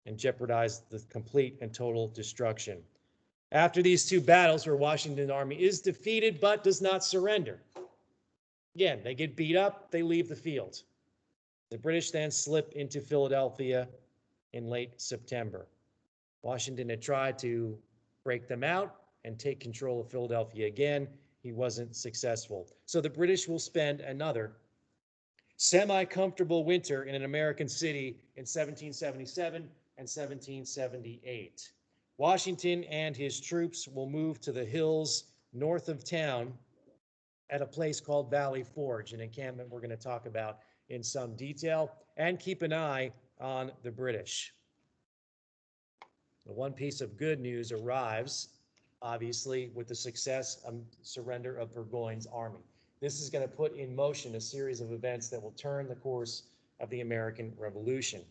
and jeopardize the complete and total destruction. After these two battles where Washington's army is defeated but does not surrender, again, they get beat up, they leave the field. The British then slip into Philadelphia in late September. Washington had tried to break them out and take control of Philadelphia again. He wasn't successful. So the British will spend another semi-comfortable winter in an American city in 1777 and 1778. Washington and his troops will move to the hills north of town at a place called Valley Forge, an encampment we're going to talk about in some detail, and keep an eye on the British. The one piece of good news arrives, obviously, with the success and surrender of Burgoyne's army. This is going to put in motion a series of events that will turn the course of the American Revolution.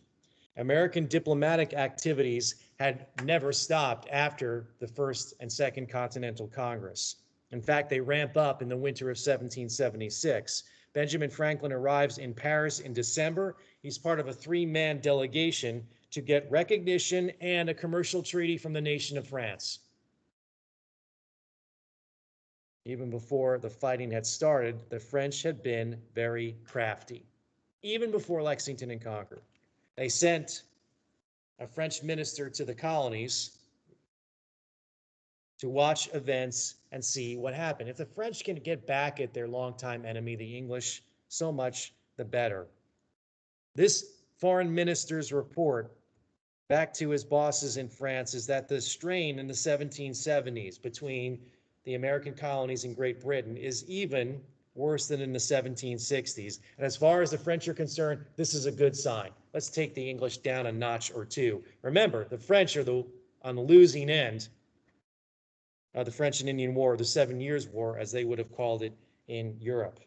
American diplomatic activities had never stopped after the First and Second Continental Congress. In fact, they ramp up in the winter of 1776. Benjamin Franklin arrives in Paris in December. He's part of a three-man delegation to get recognition and a commercial treaty from the nation of France. Even before the fighting had started, the French had been very crafty, even before Lexington and Concord. They sent a French minister to the colonies to watch events and see what happened. If the French can get back at their longtime enemy, the English, so much the better. This foreign minister's report back to his bosses in France is that the strain in the 1770s between the American colonies and Great Britain is even worse than in the 1760s. And as far as the French are concerned, this is a good sign. Let's take the English down a notch or two. Remember, the French are on the losing end of the French and Indian War, the 7 Years' War, as they would have called it in Europe.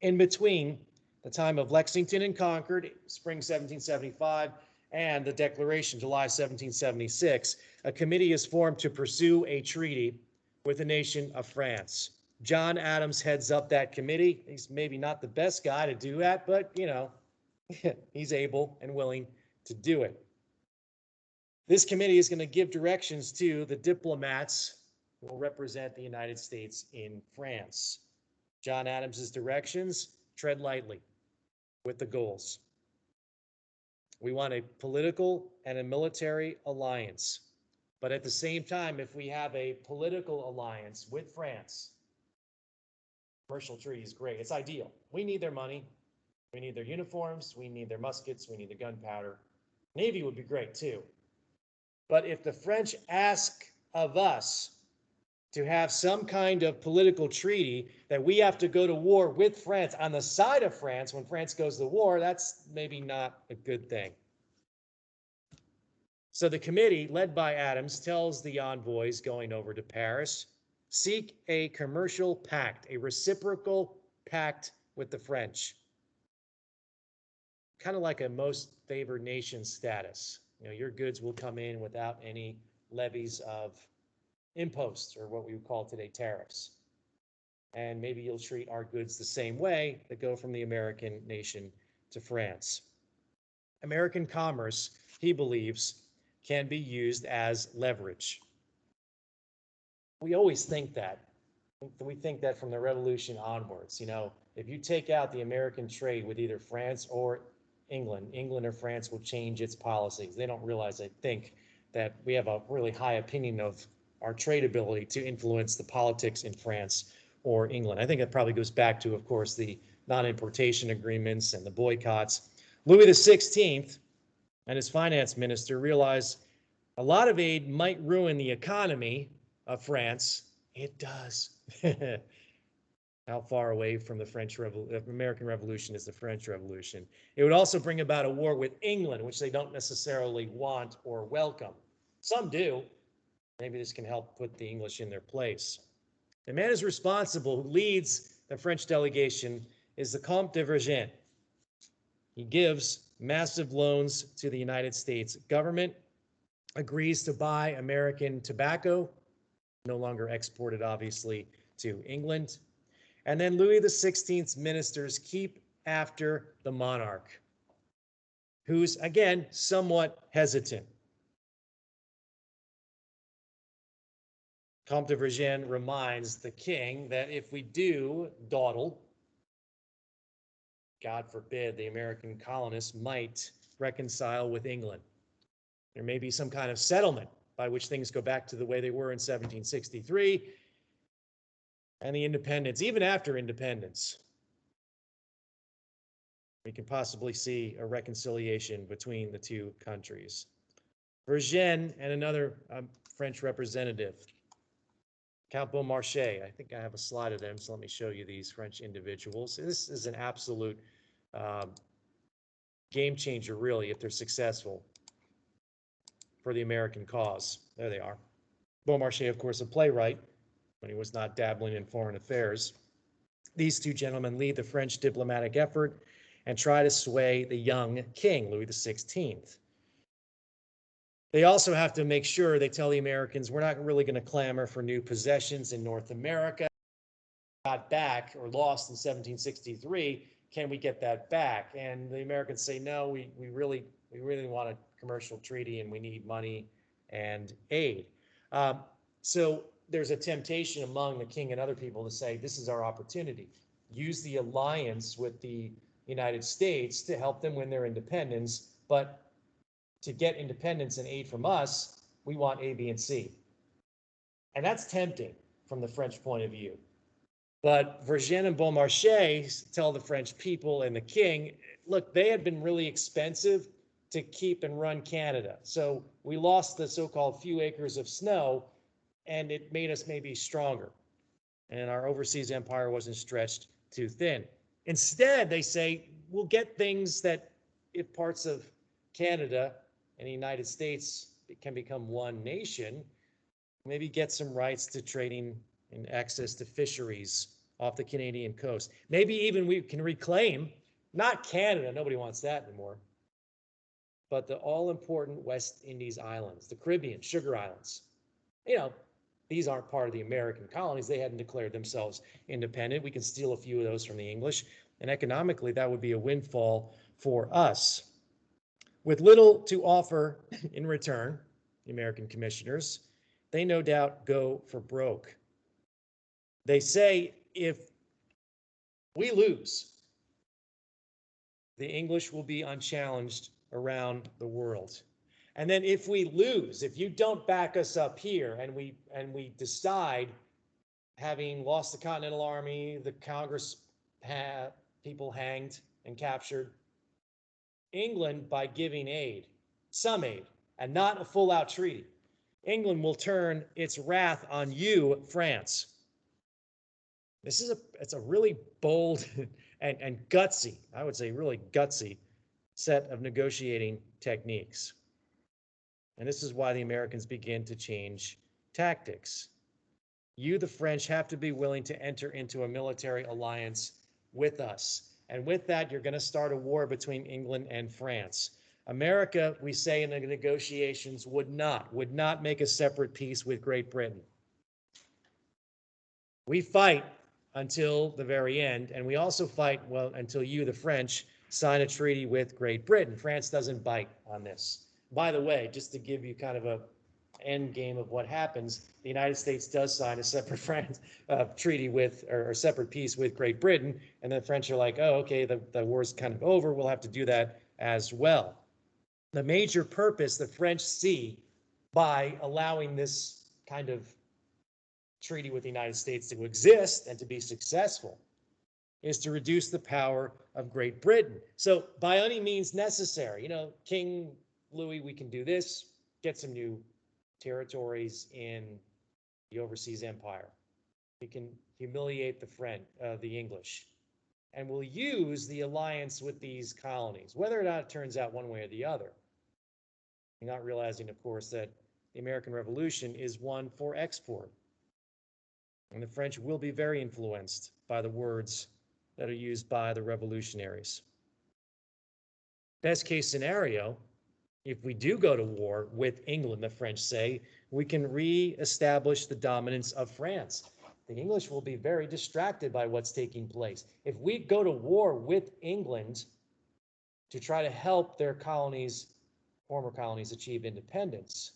In between the time of Lexington and Concord, spring 1775, and the Declaration, July 1776, a committee is formed to pursue a treaty with the nation of France. John Adams heads up that committee. He's maybe not the best guy to do that, but, he's able and willing to do it. This committee is going to give directions to the diplomats who will represent the United States in France. John Adams's directions: tread lightly with the goals. We want a political and a military alliance. But at the same time, if we have a political alliance with France, commercial treaty is great. It's ideal. We need their money. We need their uniforms. We need their muskets. We need the gunpowder. Navy would be great too. But if the French ask of us to have some kind of political treaty that we have to go to war with France on the side of France when France goes to war, that's maybe not a good thing. So the committee, led by Adams, tells the envoys going over to Paris, seek a commercial pact, a reciprocal pact with the French. Kind of like a most favored nation status. Your goods will come in without any levies of imposts, or what we would call today tariffs. And maybe you'll treat our goods the same way that go from the American nation to France. American commerce, he believes, can be used as leverage. We always think that. We think that from the Revolution onwards. If you take out the American trade with either France or England or France will change its policies. They don't realize, I think, that we have a really high opinion of our trade ability to influence the politics in France or England. I think it probably goes back to, of course, the non-importation agreements and the boycotts. Louis XVI and his finance minister realized a lot of aid might ruin the economy of France. It does. How far away from the American Revolution is the French Revolution? It would also bring about a war with England, which they don't necessarily want or welcome. Some do. Maybe this can help put the English in their place. The man who's responsible, who leads the French delegation, is the Comte de Vergennes. He gives massive loans to the United States government, agrees to buy American tobacco, no longer exported, obviously, to England. And then Louis XVI's ministers keep after the monarch, who's, again, somewhat hesitant. Comte de Vergennes reminds the king that if we do dawdle, God forbid, the American colonists might reconcile with England. There may be some kind of settlement by which things go back to the way they were in 1763 and the independence, even after independence. We can possibly see a reconciliation between the two countries. Vergennes and another French representative, Count Beaumarchais. I think I have a slide of them, so let me show you these French individuals. This is an absolute game changer, really, if they're successful for the American cause. There they are. Beaumarchais, of course, a playwright when he was not dabbling in foreign affairs. These two gentlemen lead the French diplomatic effort and try to sway the young king, Louis XVI. They also have to make sure they tell the Americans, we're not really going to clamor for new possessions in North America. Got back or lost in 1763, can we get that back? And the Americans say, no, we really want to commercial treaty and we need money and aid. Um, so there's a temptation among the king and other people to say, this is our opportunity. Use the alliance with the United States to help them win their independence, but to get independence and aid from us, we want A, B, and C. And that's tempting from the French point of view. But Vergennes and Beaumarchais tell the French people and the king, look, they had been really expensive to keep and run Canada. So we lost the so-called few acres of snow, and it made us maybe stronger. And our overseas empire wasn't stretched too thin. Instead, they say, we'll get things that if parts of Canada and the United States can become one nation, maybe get some rights to trading and access to fisheries off the Canadian coast. Maybe even we can reclaim, not Canada, nobody wants that anymore, but the all-important West Indies islands, the Caribbean, Sugar Islands. You know, these aren't part of the American colonies. They hadn't declared themselves independent. We can steal a few of those from the English, and economically, that would be a windfall for us. With little to offer in return, the American commissioners, they no doubt go for broke. They say if we lose, the English will be unchallenged around the world. And then if we lose, if you don't back us up here and we decide, having lost the Continental Army, the Congress people hanged and captured, England, by giving aid, some aid, and not a full-out treaty, England will turn its wrath on you, France. It's a really bold and gutsy, I would say really gutsy set of negotiating techniques. And this is why the Americans begin to change tactics. You, the French, have to be willing to enter into a military alliance with us. And with that, you're going to start a war between England and France. America, we say in the negotiations, would not make a separate peace with Great Britain. We fight until the very end, and we also fight, well, until you, the French, sign a treaty with Great Britain. France doesn't bite on this. By the way, just to give you kind of a end game of what happens, the United States does sign a separate treaty with, or separate peace with Great Britain, and the French are like, oh, okay, the war's kind of over, we'll have to do that as well. The major purpose the French see by allowing this kind of treaty with the United States to exist and to be successful is to reduce the power of Great Britain. So by any means necessary, King Louis, we can do this, get some new territories in the overseas empire. We can humiliate the English. And we'll use the alliance with these colonies, whether or not it turns out one way or the other. You're not realizing, of course, that the American Revolution is one for export. And the French will be very influenced by the words that are used by the revolutionaries. Best case scenario, if we do go to war with England, the French say, we can re-establish the dominance of France. The English will be very distracted by what's taking place. If we go to war with England to try to help their colonies, former colonies, achieve independence,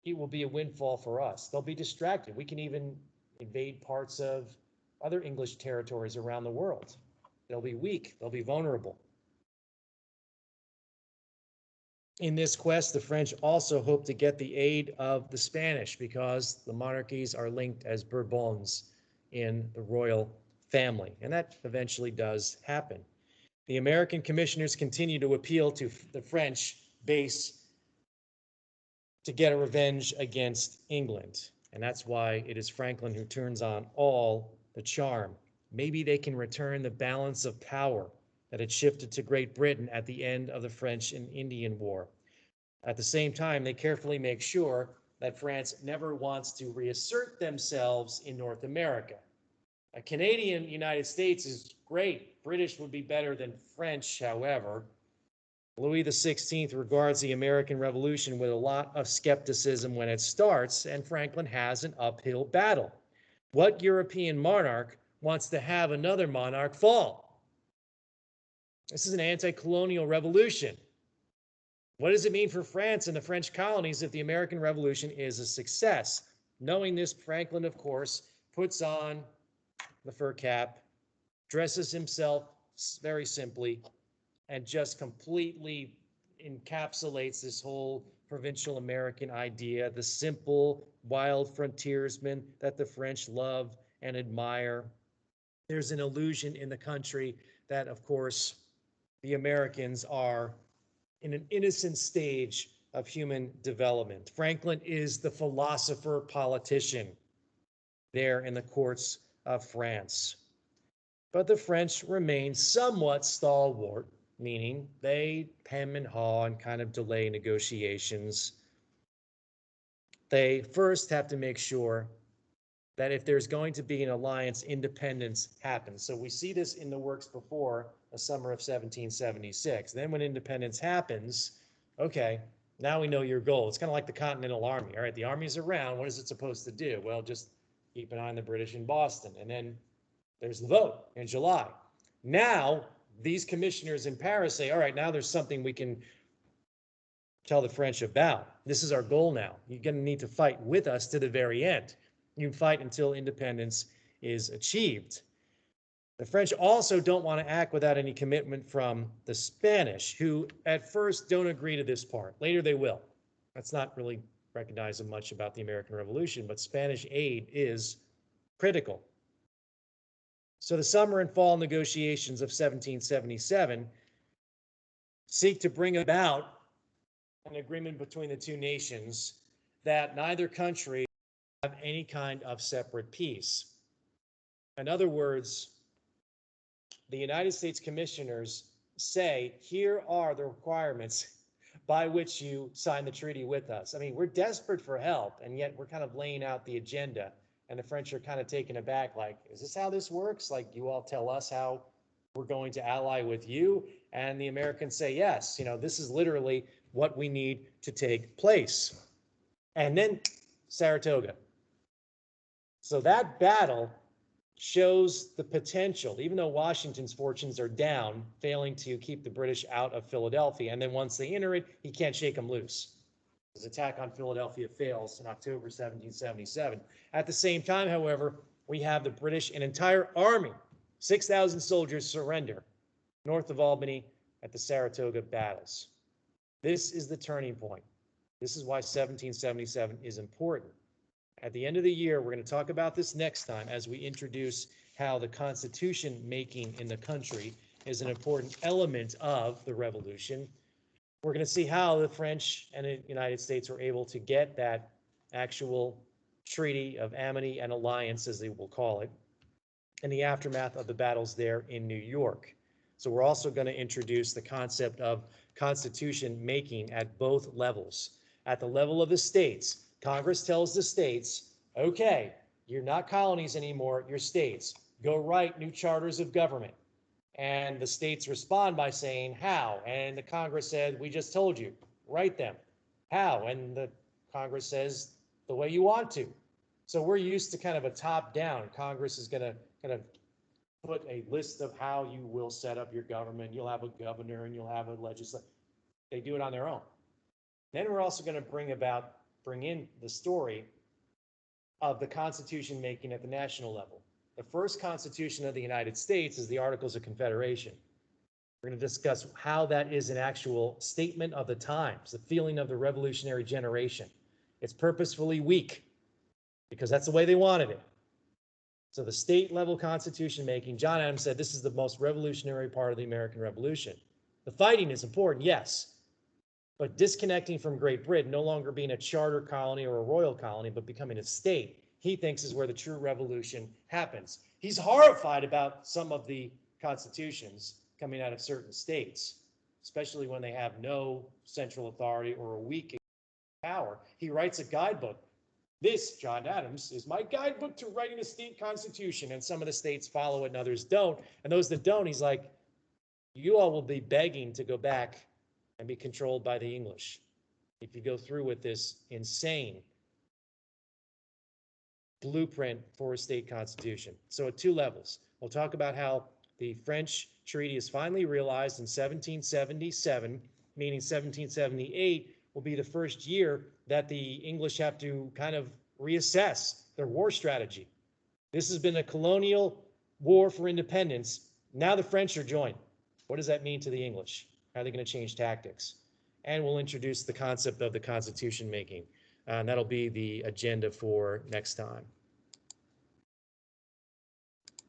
it will be a windfall for us. They'll be distracted. We can even invade parts of other English territories around the world. They'll be weak. They'll be vulnerable. In this quest, the French also hope to get the aid of the Spanish because the monarchies are linked as Bourbons in the royal family, and that eventually does happen. The American commissioners continue to appeal to the French base to get a revenge against England, and that's why it is Franklin who turns on all the charm. Maybe they can return the balance of power that had shifted to Great Britain at the end of the French and Indian War. At the same time, they carefully make sure that France never wants to reassert themselves in North America. A Canadian United States is great. British would be better than French, however. Louis XVI regards the American Revolution with a lot of skepticism when it starts, and Franklin has an uphill battle. What European monarch wants to have another monarch fall? This is an anti-colonial revolution. What does it mean for France and the French colonies if the American Revolution is a success? Knowing this, Franklin, of course, puts on the fur cap, dresses himself very simply, and just completely encapsulates this whole provincial American idea, the simple, wild frontiersman that the French love and admire. There's an illusion in the country that, of course, the Americans are in an innocent stage of human development. Franklin is the philosopher politician there in the courts of France. But the French remain somewhat stalwart, meaning they hem and haw and kind of delay negotiations. They first have to make sure that if there's going to be an alliance, independence happens. So we see this in the works before the summer of 1776. Then when independence happens, okay, now we know your goal. It's kind of like the Continental Army. All right, the army's around. What is it supposed to do? Well, just keep an eye on the British in Boston. And then there's the vote in July. Now, these commissioners in Paris say, all right, now there's something we can tell the French about. This is our goal now. You're going to need to fight with us to the very end. You fight until independence is achieved. The French also don't want to act without any commitment from the Spanish, who at first don't agree to this part. Later they will. That's not really recognized much about the American Revolution, but Spanish aid is critical. So the summer and fall negotiations of 1777 seek to bring about an agreement between the two nations that neither country have any kind of separate peace. In other words, the United States commissioners say, here are the requirements by which you sign the treaty with us. I mean, we're desperate for help, and yet we're kind of laying out the agenda. And the French are kind of taken aback, like, is this how this works? Like, you all tell us how we're going to ally with you? And the Americans say, yes, this is literally what we need to take place. And then Saratoga. So that battle shows the potential, even though Washington's fortunes are down, failing to keep the British out of Philadelphia. And then once they enter it, he can't shake them loose. His attack on Philadelphia fails in October 1777. At the same time, however, we have the British, an entire army, 6,000 soldiers surrender north of Albany at the Saratoga battles. This is the turning point. This is why 1777 is important. At the end of the year, we're going to talk about this next time as we introduce how the Constitution making in the country is an important element of the Revolution. We're going to see how the French and the United States were able to get that actual treaty of amity and alliance, as they will call it, in the aftermath of the battles there in New York. So we're also going to introduce the concept of Constitution making at both levels. At the level of the states, Congress tells the states, okay, you're not colonies anymore, you're states. Go write new charters of government. And the states respond by saying, how? And the Congress said, we just told you, write them. How? And the Congress says, the way you want to. So we're used to kind of a top down. Congress is going to kind of put a list of how you will set up your government. You'll have a governor and you'll have a legislature. They do it on their own. Then we're also going to bring in the story of the Constitution making at the national level. The first Constitution of the United States is the Articles of Confederation. We're going to discuss how that is an actual statement of the times, the feeling of the revolutionary generation. It's purposefully weak because that's the way they wanted it. So the state level Constitution making, John Adams said this is the most revolutionary part of the American Revolution. The fighting is important, yes, but disconnecting from Great Britain, no longer being a charter colony or a royal colony, but becoming a state, he thinks is where the true revolution happens. He's horrified about some of the constitutions coming out of certain states, especially when they have no central authority or a weak power. He writes a guidebook. This, John Adams, is my guidebook to writing a state constitution, and some of the states follow it and others don't. And those that don't, he's like, you all will be begging to go back and be controlled by the English if you go through with this insane blueprint for a state constitution. So at two levels, we'll talk about how the French treaty is finally realized in 1777, meaning 1778, will be the first year that the English have to kind of reassess their war strategy. This has been a colonial war for independence. Now the French are joined. What does that mean to the English? How are they going to change tactics? And we'll introduce the concept of the constitution making. And that'll be the agenda for next time.